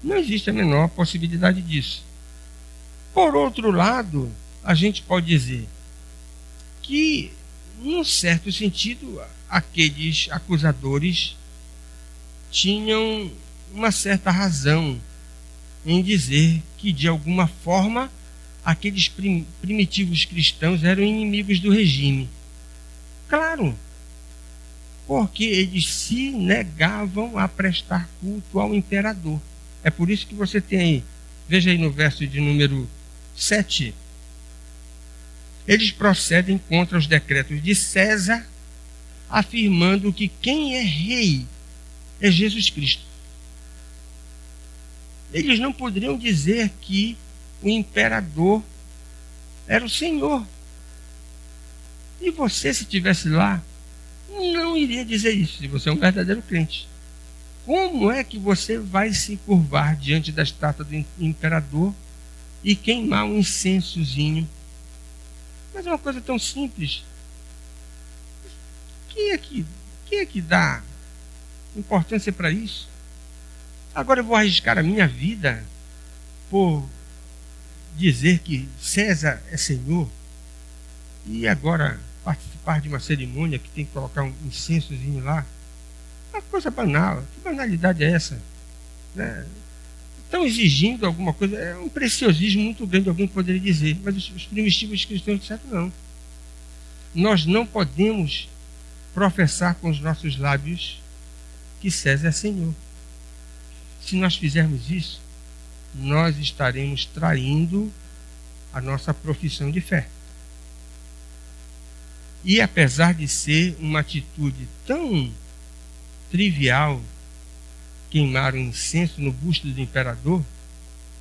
Não existe a menor possibilidade disso. Por outro lado, a gente pode dizer que, num certo sentido, aqueles acusadores tinham uma certa razão em dizer que, de alguma forma, aqueles primitivos cristãos eram inimigos do regime. Claro, porque eles se negavam a prestar culto ao imperador. É por isso que você tem aí, veja aí no verso de número 7, eles procedem contra os decretos de César, afirmando que quem é rei é Jesus Cristo. Eles não poderiam dizer que o imperador era o Senhor. E você, se estivesse lá, não iria dizer isso, se você é um verdadeiro crente. Como é que você vai se curvar diante da estátua do imperador e queimar um incensozinho? Mas é uma coisa tão simples. Quem é que dá importância para isso? Agora eu vou arriscar a minha vida por dizer que César é Senhor e agora participar de uma cerimônia que tem que colocar um incensozinho lá. Uma coisa banal. Que banalidade é essa? Né? Estão exigindo alguma coisa. É um preciosismo muito grande, alguém poderia dizer. Mas os primitivos cristãos disseram não. Nós não podemos professar com os nossos lábios que César é Senhor. Se nós fizermos isso, nós estaremos traindo a nossa profissão de fé. E apesar de ser uma atitude tão trivial, queimar um incenso no busto do imperador,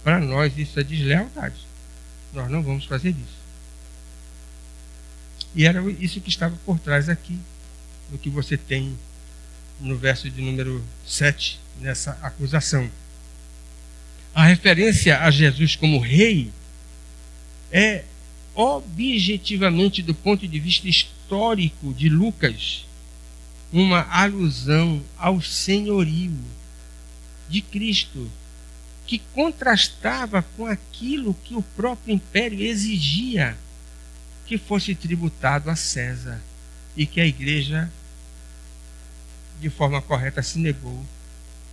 para nós isso é deslealdade. Nós não vamos fazer isso. E era isso que estava por trás aqui, do que você tem no verso de número 7, nessa acusação. A referência a Jesus como rei é objetivamente, do ponto de vista histórico de Lucas, uma alusão ao senhorio de Cristo, que contrastava com aquilo que o próprio império exigia que fosse tributado a César e que a igreja, de forma correta, se negou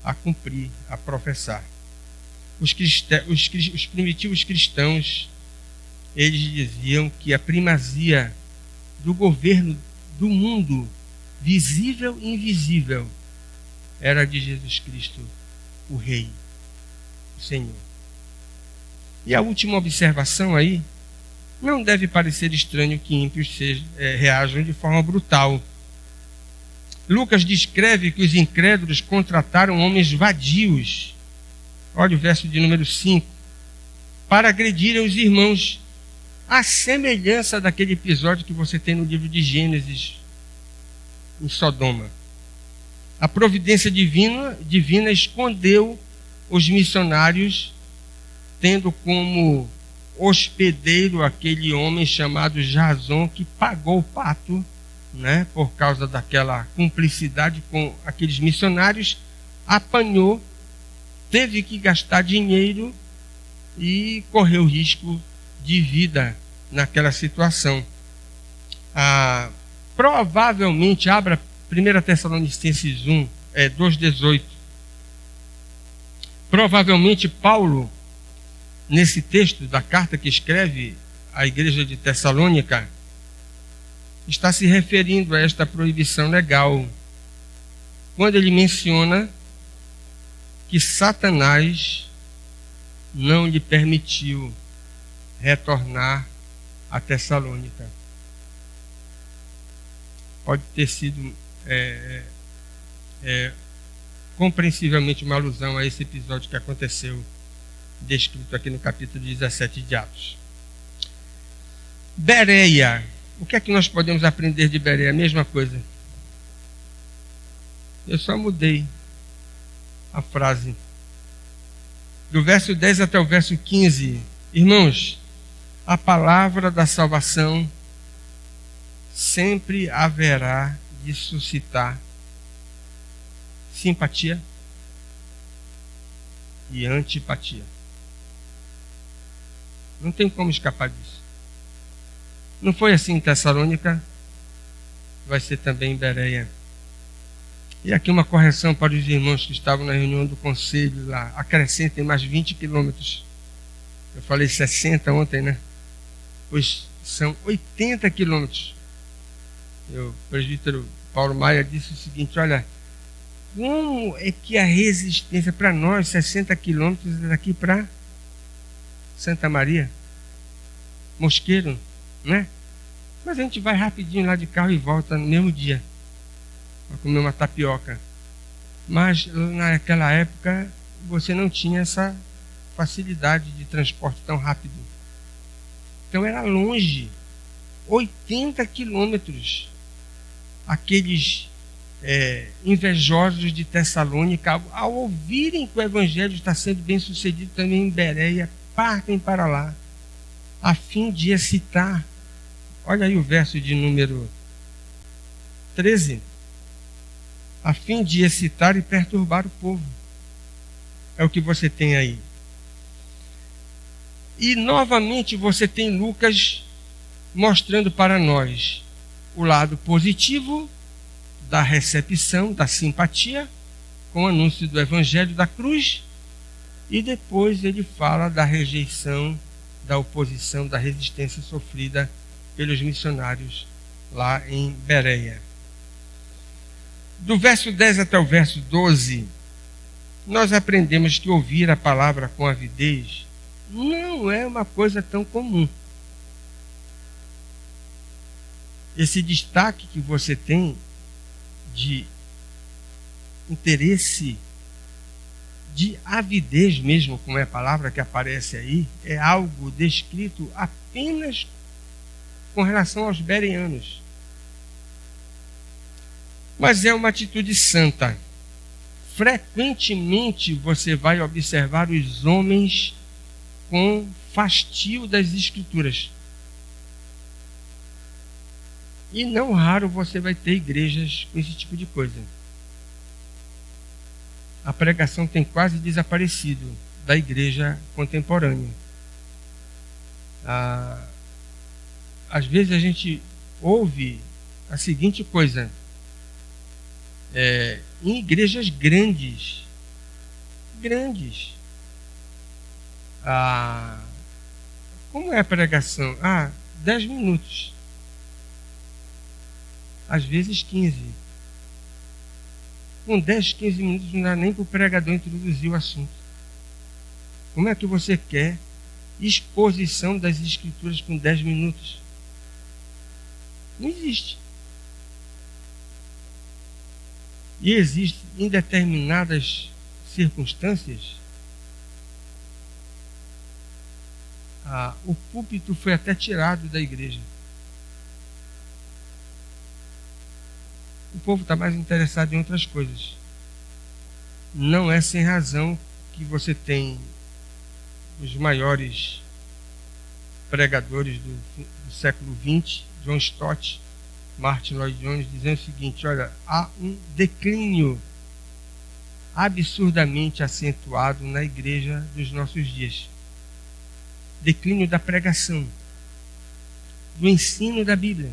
a cumprir, a professar. Os primitivos cristãos, eles diziam que a primazia do governo do mundo, visível e invisível, era de Jesus Cristo, o Rei, o Senhor. E a última observação aí, não deve parecer estranho que ímpios reajam de forma brutal. Lucas descreve que os incrédulos contrataram homens vadios, olha o verso de número 5, para agredirem os irmãos, à semelhança daquele episódio que você tem no livro de Gênesis, em Sodoma. A providência divina escondeu os missionários, tendo como hospedeiro aquele homem chamado Jason, que pagou o pato, né, por causa daquela cumplicidade com aqueles missionários, apanhou, teve que gastar dinheiro e correu risco de vida naquela situação. Provavelmente, abra 1 Tessalonicenses 2,18. Provavelmente Paulo, nesse texto da carta que escreve à igreja de Tessalônica, está se referindo a esta proibição legal, quando ele menciona que Satanás não lhe permitiu retornar a Tessalônica. Pode ter sido compreensivelmente uma alusão a esse episódio que aconteceu, descrito aqui no capítulo 17 de Atos. Bereia. O que é que nós podemos aprender de Bereia? A mesma coisa. Eu só mudei a frase. Do verso 10 até o verso 15. Irmãos, a palavra da salvação sempre haverá de suscitar simpatia e antipatia. Não tem como escapar disso. Não foi assim em Tessalônica, vai ser também em Bereia. E aqui uma correção para os irmãos que estavam na reunião do conselho lá. Acrescentem mais 20 quilômetros. Eu falei 60 ontem, né? Pois são 80 quilômetros. O presbítero Paulo Maia disse o seguinte: olha, como é que a resistência para nós, 60 quilômetros daqui para Santa Maria, Mosqueiro, né? Mas a gente vai rapidinho lá de carro e volta no mesmo dia para comer uma tapioca. Mas naquela época você não tinha essa facilidade de transporte tão rápido. Então era longe, 80 quilômetros. Aqueles invejosos de Tessalônica, ao ouvirem que o evangelho está sendo bem sucedido também em Bereia, partem para lá, a fim de excitar. Olha aí o verso de número 13. A fim de excitar e perturbar o povo. É o que você tem aí. E novamente você tem Lucas mostrando para nós o lado positivo da recepção, da simpatia com o anúncio do evangelho da cruz, e depois ele fala da rejeição, da oposição, da resistência sofrida pelos missionários lá em Bereia. Do verso 10 até o verso 12, nós aprendemos que ouvir a palavra com avidez não é uma coisa tão comum. Esse destaque que você tem de interesse, de avidez mesmo, como é a palavra que aparece aí, é algo descrito apenas com relação aos bereanos. Mas é uma atitude santa. Frequentemente você vai observar os homens com fastio das escrituras. E não raro você vai ter igrejas com esse tipo de coisa. A pregação tem quase desaparecido da igreja contemporânea. Às vezes a gente ouve a seguinte coisa: em igrejas grandes, como é a pregação? 10 minutos. Às vezes 15. Com 10, 15 minutos não dá nem para o pregador introduzir o assunto. Como é que você quer exposição das escrituras com 10 minutos? Não existe. E existe em determinadas circunstâncias. O púlpito foi até tirado da igreja. O povo está mais interessado em outras coisas. Não é sem razão que você tem os maiores pregadores do século XX, John Stott, Martin Lloyd Jones, dizendo o seguinte: olha, há um declínio absurdamente acentuado na igreja dos nossos dias. Declínio da pregação, do ensino da Bíblia,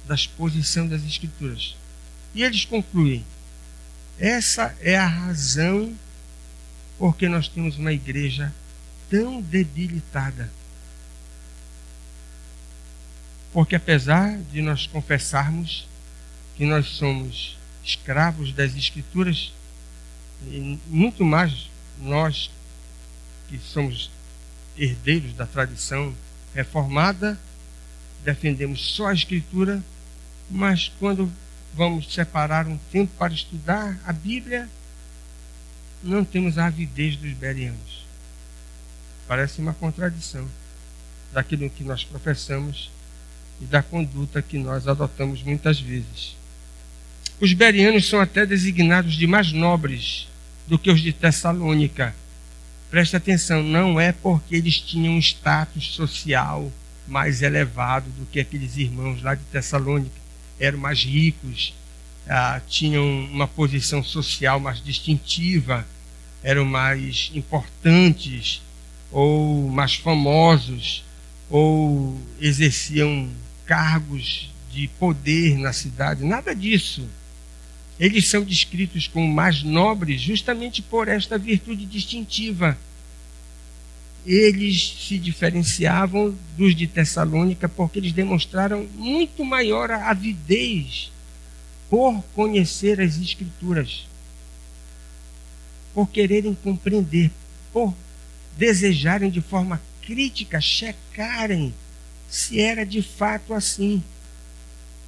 da exposição das Escrituras. E eles concluem: essa é a razão porque nós temos uma igreja tão debilitada. Porque apesar de nós confessarmos que nós somos escravos das Escrituras, e muito mais nós que somos herdeiros da tradição reformada, defendemos só a Escritura, mas quando vamos separar um tempo para estudar a Bíblia, não temos a avidez dos bereanos. Parece uma contradição daquilo que nós professamos e da conduta que nós adotamos muitas vezes. Os bereanos são até designados de mais nobres do que os de Tessalônica. Preste atenção, não é porque eles tinham um status social mais elevado do que aqueles irmãos lá de Tessalônica. Eram mais ricos, tinham uma posição social mais distintiva, eram mais importantes, ou mais famosos, ou exerciam cargos de poder na cidade. Nada disso. Eles são descritos como mais nobres justamente por esta virtude distintiva. eles se diferenciavam dos de Tessalônica porque eles demonstraram muito maior avidez por conhecer as Escrituras, por quererem compreender, por desejarem de forma crítica, checarem se era de fato assim.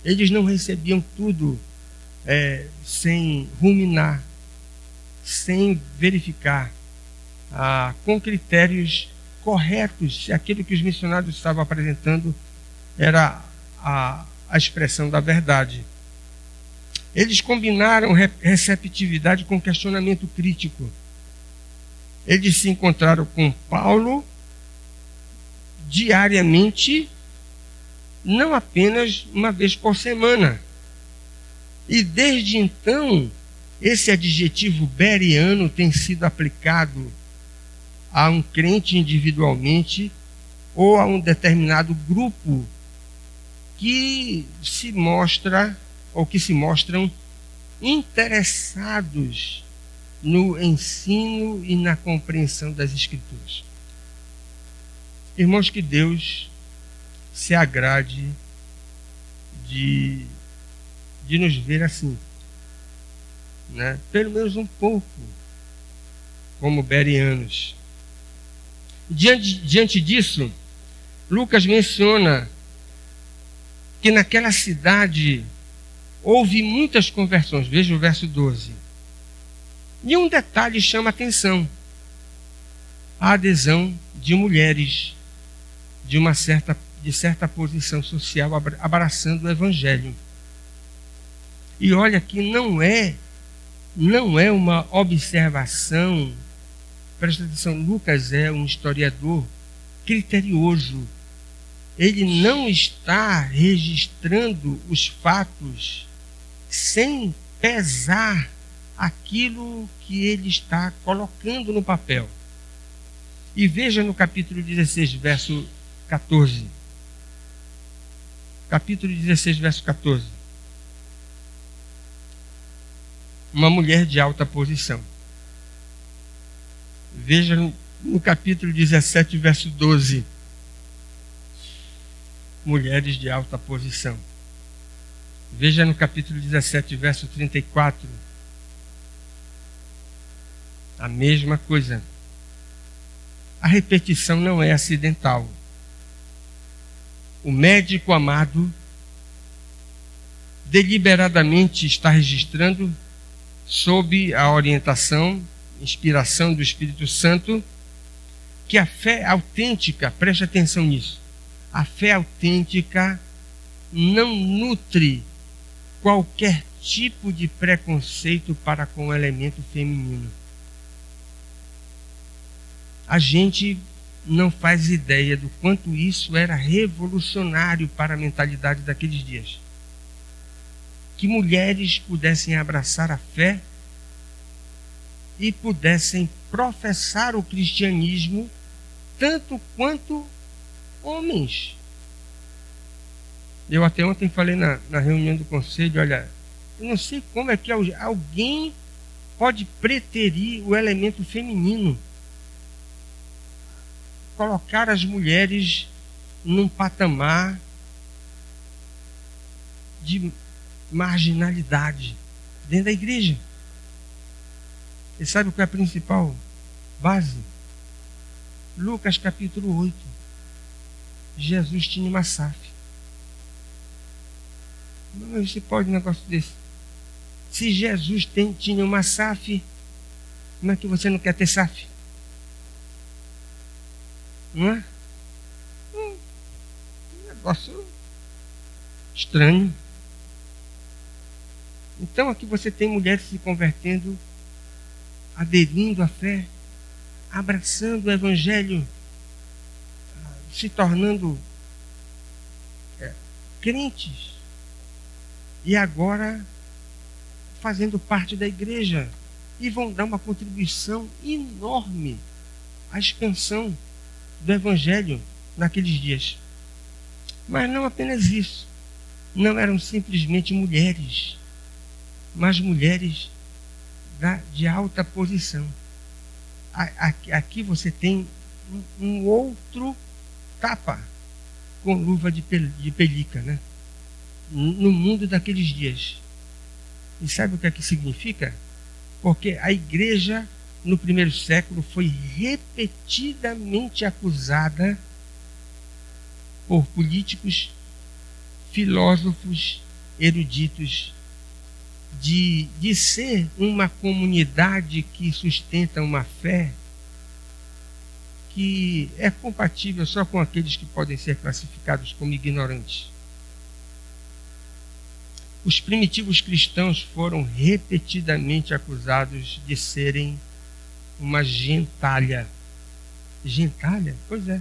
Eles não recebiam tudo sem ruminar, sem verificar, com critérios corretos, se aquilo que os missionários estavam apresentando era a expressão da verdade. Eles combinaram receptividade com questionamento crítico. Eles se encontraram com Paulo diariamente, não apenas uma vez por semana. E desde então, esse adjetivo bereano tem sido aplicado a um crente individualmente ou a um determinado grupo que se mostra ou que se mostram interessados no ensino e na compreensão das Escrituras. Irmãos, que Deus se agrade de nos ver assim, né? Pelo menos um pouco como bereanos. Diante disso, Lucas menciona que naquela cidade houve muitas conversões. Veja o verso 12. E um detalhe chama a atenção: a adesão de mulheres de certa posição social abraçando o Evangelho. E olha que não é uma observação. Presta atenção, Lucas é um historiador criterioso. Ele não está registrando os fatos sem pesar aquilo que ele está colocando no papel. E veja no capítulo 16, verso 14. Capítulo 16, verso 14. Uma mulher de alta posição. Veja no capítulo 17, verso 12. Mulheres de alta posição. Veja no capítulo 17, verso 34. A mesma coisa. A repetição não é acidental. O médico amado deliberadamente está registrando, sob a orientação, inspiração do Espírito Santo, que a fé autêntica, preste atenção nisso, a fé autêntica não nutre qualquer tipo de preconceito para com o elemento feminino. A gente não faz ideia do quanto isso era revolucionário para a mentalidade daqueles dias. Que mulheres pudessem abraçar a fé e pudessem professar o cristianismo tanto quanto homens. Eu até ontem falei na reunião do conselho, olha, eu não sei como é que alguém pode preterir o elemento feminino, colocar as mulheres num patamar de marginalidade dentro da igreja. E sabe qual é a principal base? Lucas capítulo 8. Jesus tinha uma SAF. Não se pode um negócio desse. Se Jesus tinha uma SAF, como é que você não quer ter SAF? Não é? Um negócio estranho. Então aqui você tem mulheres se convertendo, aderindo à fé, abraçando o Evangelho, se tornando crentes, e agora fazendo parte da igreja, e vão dar uma contribuição enorme à expansão do Evangelho naqueles dias. Mas não apenas isso, não eram simplesmente mulheres, mas mulheres de alta posição. Aqui você tem um outro tapa com luva de pelica, né? No mundo daqueles dias. E sabe o que é que significa? Porque a igreja, no primeiro século, foi repetidamente acusada por políticos, filósofos, eruditos, de ser uma comunidade que sustenta uma fé que é compatível só com aqueles que podem ser classificados como ignorantes. Os primitivos cristãos foram repetidamente acusados de serem uma gentalha. Gentalha? Pois é.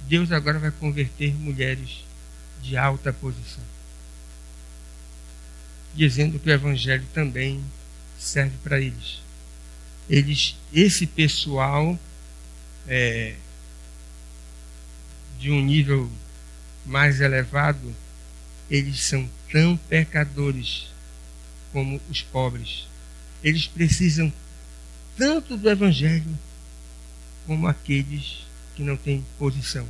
Deus agora vai converter mulheres de alta posição, dizendo que o evangelho também serve para eles. Esse pessoal de um nível mais elevado, eles são tão pecadores como os pobres. Eles precisam tanto do evangelho como aqueles que não têm posição.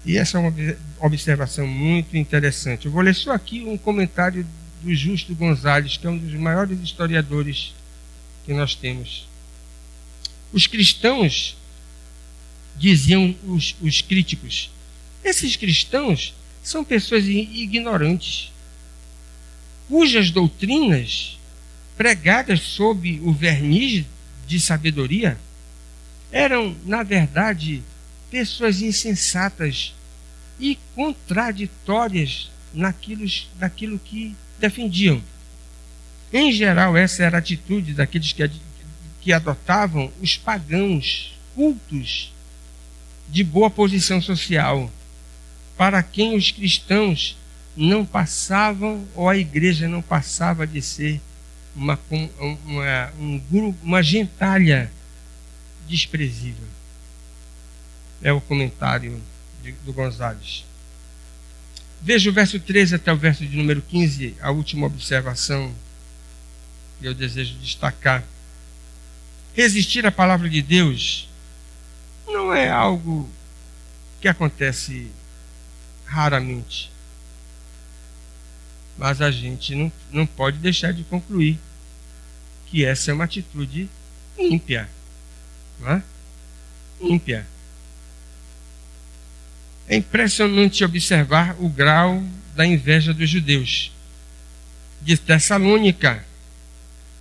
E essa é uma observação muito interessante. Eu vou ler só aqui um comentário do Justo Gonzalez, que é um dos maiores historiadores que nós temos. Os cristãos, diziam os críticos, esses cristãos são pessoas ignorantes, cujas doutrinas, pregadas sob o verniz de sabedoria, eram, na verdade, pessoas insensatas e contraditórias daquilo que defendiam. Em geral, essa era a atitude daqueles que adotavam os pagãos, cultos de boa posição social, para quem os cristãos não passavam, ou a igreja não passava de ser uma gentalha desprezível. É o comentário do Gonzalez. Veja o verso 13 até o verso de número 15, a última observação que eu desejo destacar. Resistir à palavra de Deus não é algo que acontece raramente. Mas a gente não pode deixar de concluir que essa é uma atitude ímpia. Não é? Ímpia. É impressionante observar o grau da inveja dos judeus de Tessalônica,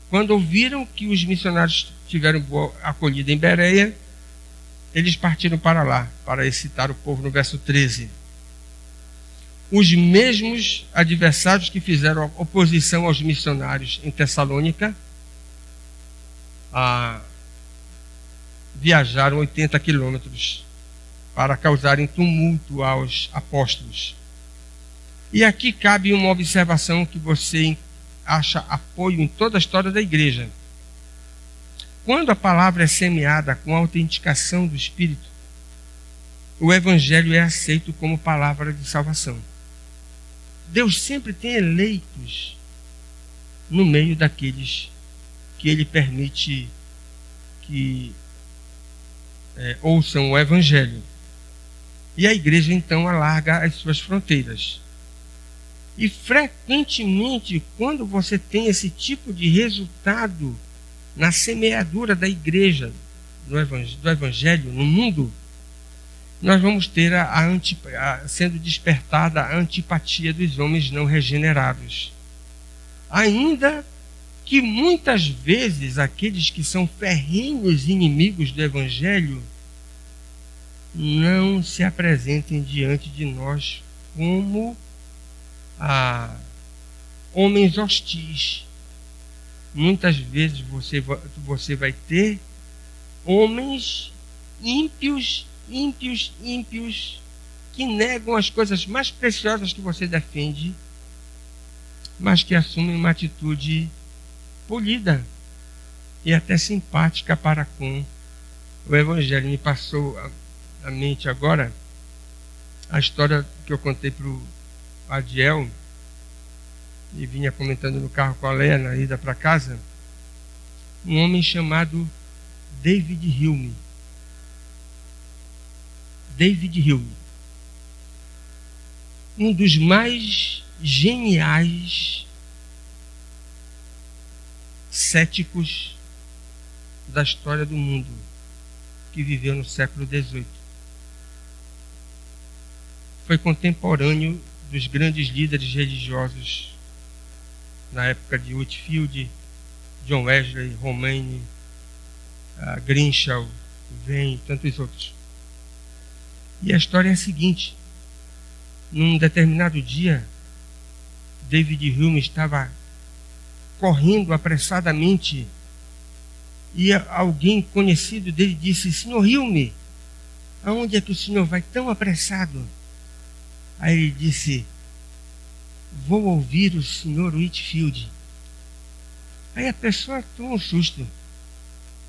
quando ouviram que os missionários tiveram boa acolhida em Bereia, eles partiram para lá, para excitar o povo no verso 13. Os mesmos adversários que fizeram oposição aos missionários em Tessalônica viajaram 80 quilômetros para causarem tumulto aos apóstolos. E aqui cabe uma observação que você acha apoio em toda a história da igreja. Quando a palavra é semeada com a autenticação do Espírito, o Evangelho é aceito como palavra de salvação. Deus sempre tem eleitos no meio daqueles que Ele permite que ouçam o Evangelho. E a igreja então alarga as suas fronteiras. E frequentemente, quando você tem esse tipo de resultado na semeadura da igreja, do Evangelho no mundo, nós vamos ter sendo despertada a antipatia dos homens não regenerados. Ainda que muitas vezes aqueles que são ferrenhos inimigos do Evangelho não se apresentem diante de nós como homens hostis. Muitas vezes você vai ter homens ímpios, que negam as coisas mais preciosas que você defende, mas que assumem uma atitude polida e até simpática para com o Evangelho. Me passou à mente agora a história que eu contei para o Adiel, e vinha comentando no carro com a Léa na ida para casa. Um homem chamado David Hume. David Hume. Um dos mais geniais céticos da história do mundo, que viveu no século XVIII. Foi contemporâneo dos grandes líderes religiosos na época de Whitefield, John Wesley, Romaine, Grimshaw, Vane e tantos outros. E a história é a seguinte: num determinado dia, David Hume estava correndo apressadamente e alguém conhecido dele disse: Senhor Hume, aonde é que o senhor vai tão apressado? Aí ele disse: vou ouvir o senhor Whitefield. Aí a pessoa tomou um susto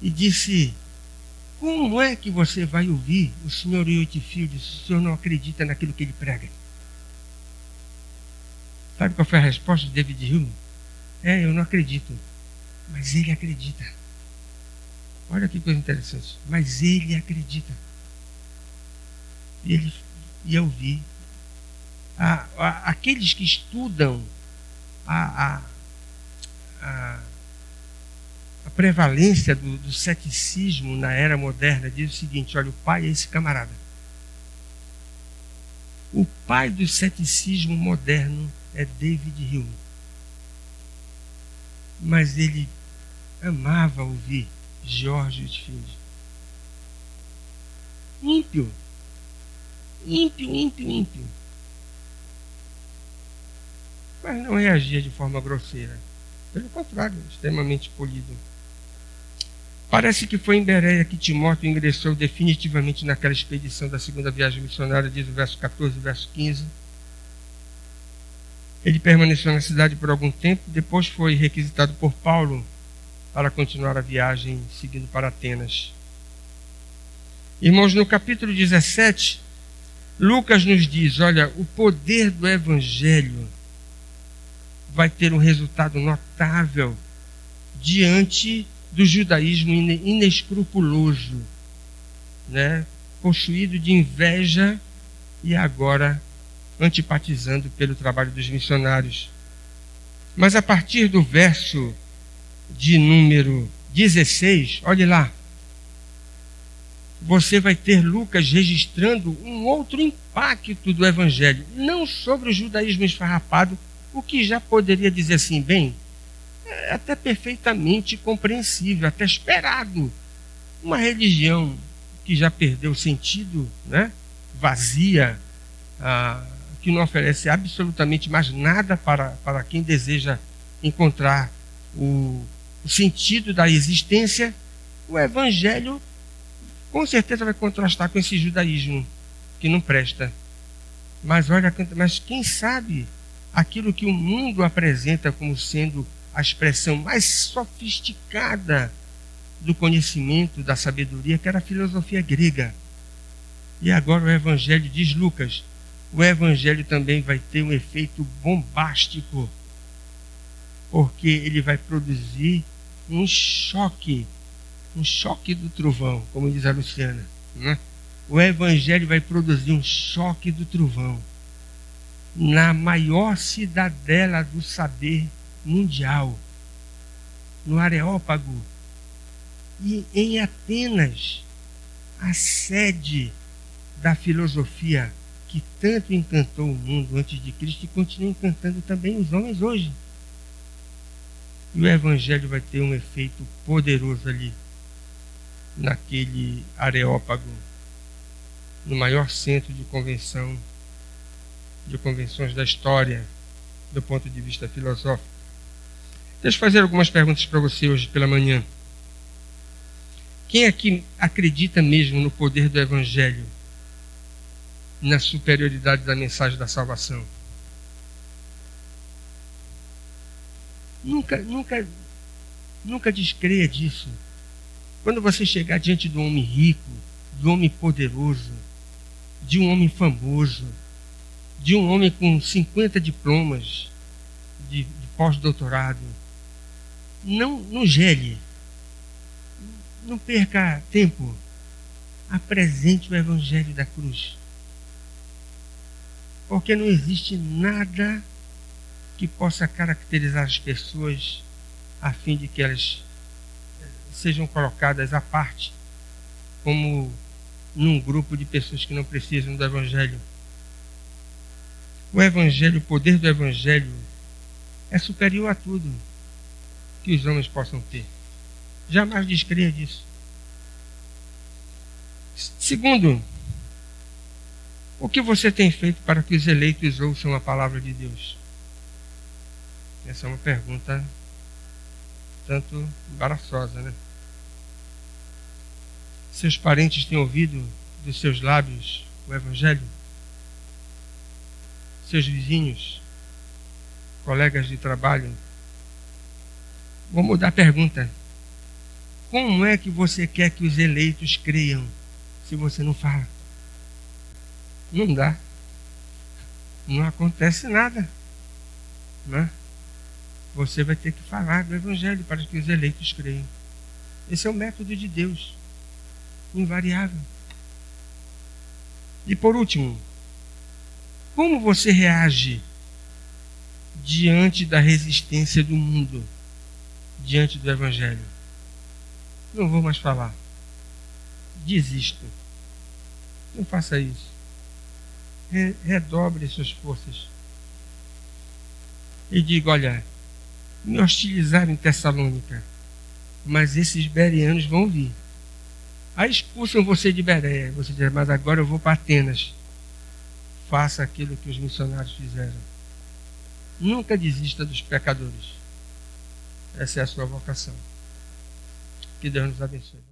e disse: como é que você vai ouvir o senhor Whitefield se o senhor não acredita naquilo que ele prega? Sabe qual foi a resposta de David Hume? Eu não acredito, mas ele acredita. Olha que coisa interessante. Mas ele acredita. E ele ia ouvir. Aqueles que estudam a prevalência do ceticismo na era moderna diz o seguinte: olha, o pai é esse camarada. O pai do ceticismo moderno é David Hume. Mas ele amava ouvir George Whitefield. Ímpio. Mas não reagia de forma grosseira. Pelo contrário, extremamente polido. Parece que foi em Bereia que Timóteo ingressou definitivamente naquela expedição da segunda viagem missionária, diz o verso 14 e verso 15. Ele permaneceu na cidade por algum tempo, depois foi requisitado por Paulo para continuar a viagem seguindo para Atenas. Irmãos, no capítulo 17, Lucas nos diz: olha, o poder do Evangelho vai ter um resultado notável diante do judaísmo inescrupuloso, né? Possuído de inveja e agora antipatizando pelo trabalho dos missionários. Mas a partir do verso de número 16, olhe lá, você vai ter Lucas registrando um outro impacto do Evangelho, não sobre o judaísmo esfarrapado, o que já poderia dizer assim, bem, é até perfeitamente compreensível, até esperado. Uma religião que já perdeu sentido, né? Vazia, que não oferece absolutamente mais nada para quem deseja encontrar o sentido da existência. O Evangelho com certeza vai contrastar com esse judaísmo que não presta. Mas olha, mas quem sabe aquilo que o mundo apresenta como sendo a expressão mais sofisticada do conhecimento, da sabedoria, que era a filosofia grega. E agora o Evangelho, diz Lucas, o Evangelho também vai ter um efeito bombástico, porque ele vai produzir um choque do trovão, como diz a Luciana, né? O Evangelho vai produzir um choque do trovão na maior cidadela do saber mundial, no Areópago, e em Atenas, a sede da filosofia que tanto encantou o mundo antes de Cristo e continua encantando também os homens hoje. E o Evangelho vai ter um efeito poderoso ali, naquele Areópago, no maior centro de convenções da história, do ponto de vista filosófico. Deixa eu fazer algumas perguntas para você hoje pela manhã. Quem aqui acredita mesmo no poder do Evangelho, na superioridade da mensagem da salvação? Nunca descreia disso. Quando você chegar diante de um homem rico, de um homem poderoso, de um homem famoso, de um homem com 50 diplomas de pós-doutorado, não gele. Não perca tempo. Apresente o Evangelho da cruz. Porque não existe nada que possa caracterizar as pessoas a fim de que elas sejam colocadas à parte como num grupo de pessoas que não precisam do Evangelho. O Evangelho, o poder do Evangelho é superior a tudo que os homens possam ter. Jamais descreia disso. Segundo, o que você tem feito para que os eleitos ouçam a palavra de Deus? Essa é uma pergunta tanto embaraçosa, né? Seus parentes têm ouvido dos seus lábios o Evangelho? Seus vizinhos, colegas de trabalho? Vou mudar a pergunta. Como é que você quer que os eleitos creiam se você não fala? Não dá. Não acontece nada. Né? Você vai ter que falar do Evangelho para que os eleitos creiam. Esse é o método de Deus. Invariável. E por último, como você reage diante da resistência do mundo, diante do Evangelho? Não vou mais falar. Desisto. Não faça isso. Redobre suas forças. E diga, olha, me hostilizaram em Tessalônica, mas esses bereanos vão vir. Aí expulsam você de Bereia. Você diz, mas agora eu vou para Atenas. Faça aquilo que os missionários fizeram. Nunca desista dos pecadores. Essa é a sua vocação. Que Deus nos abençoe.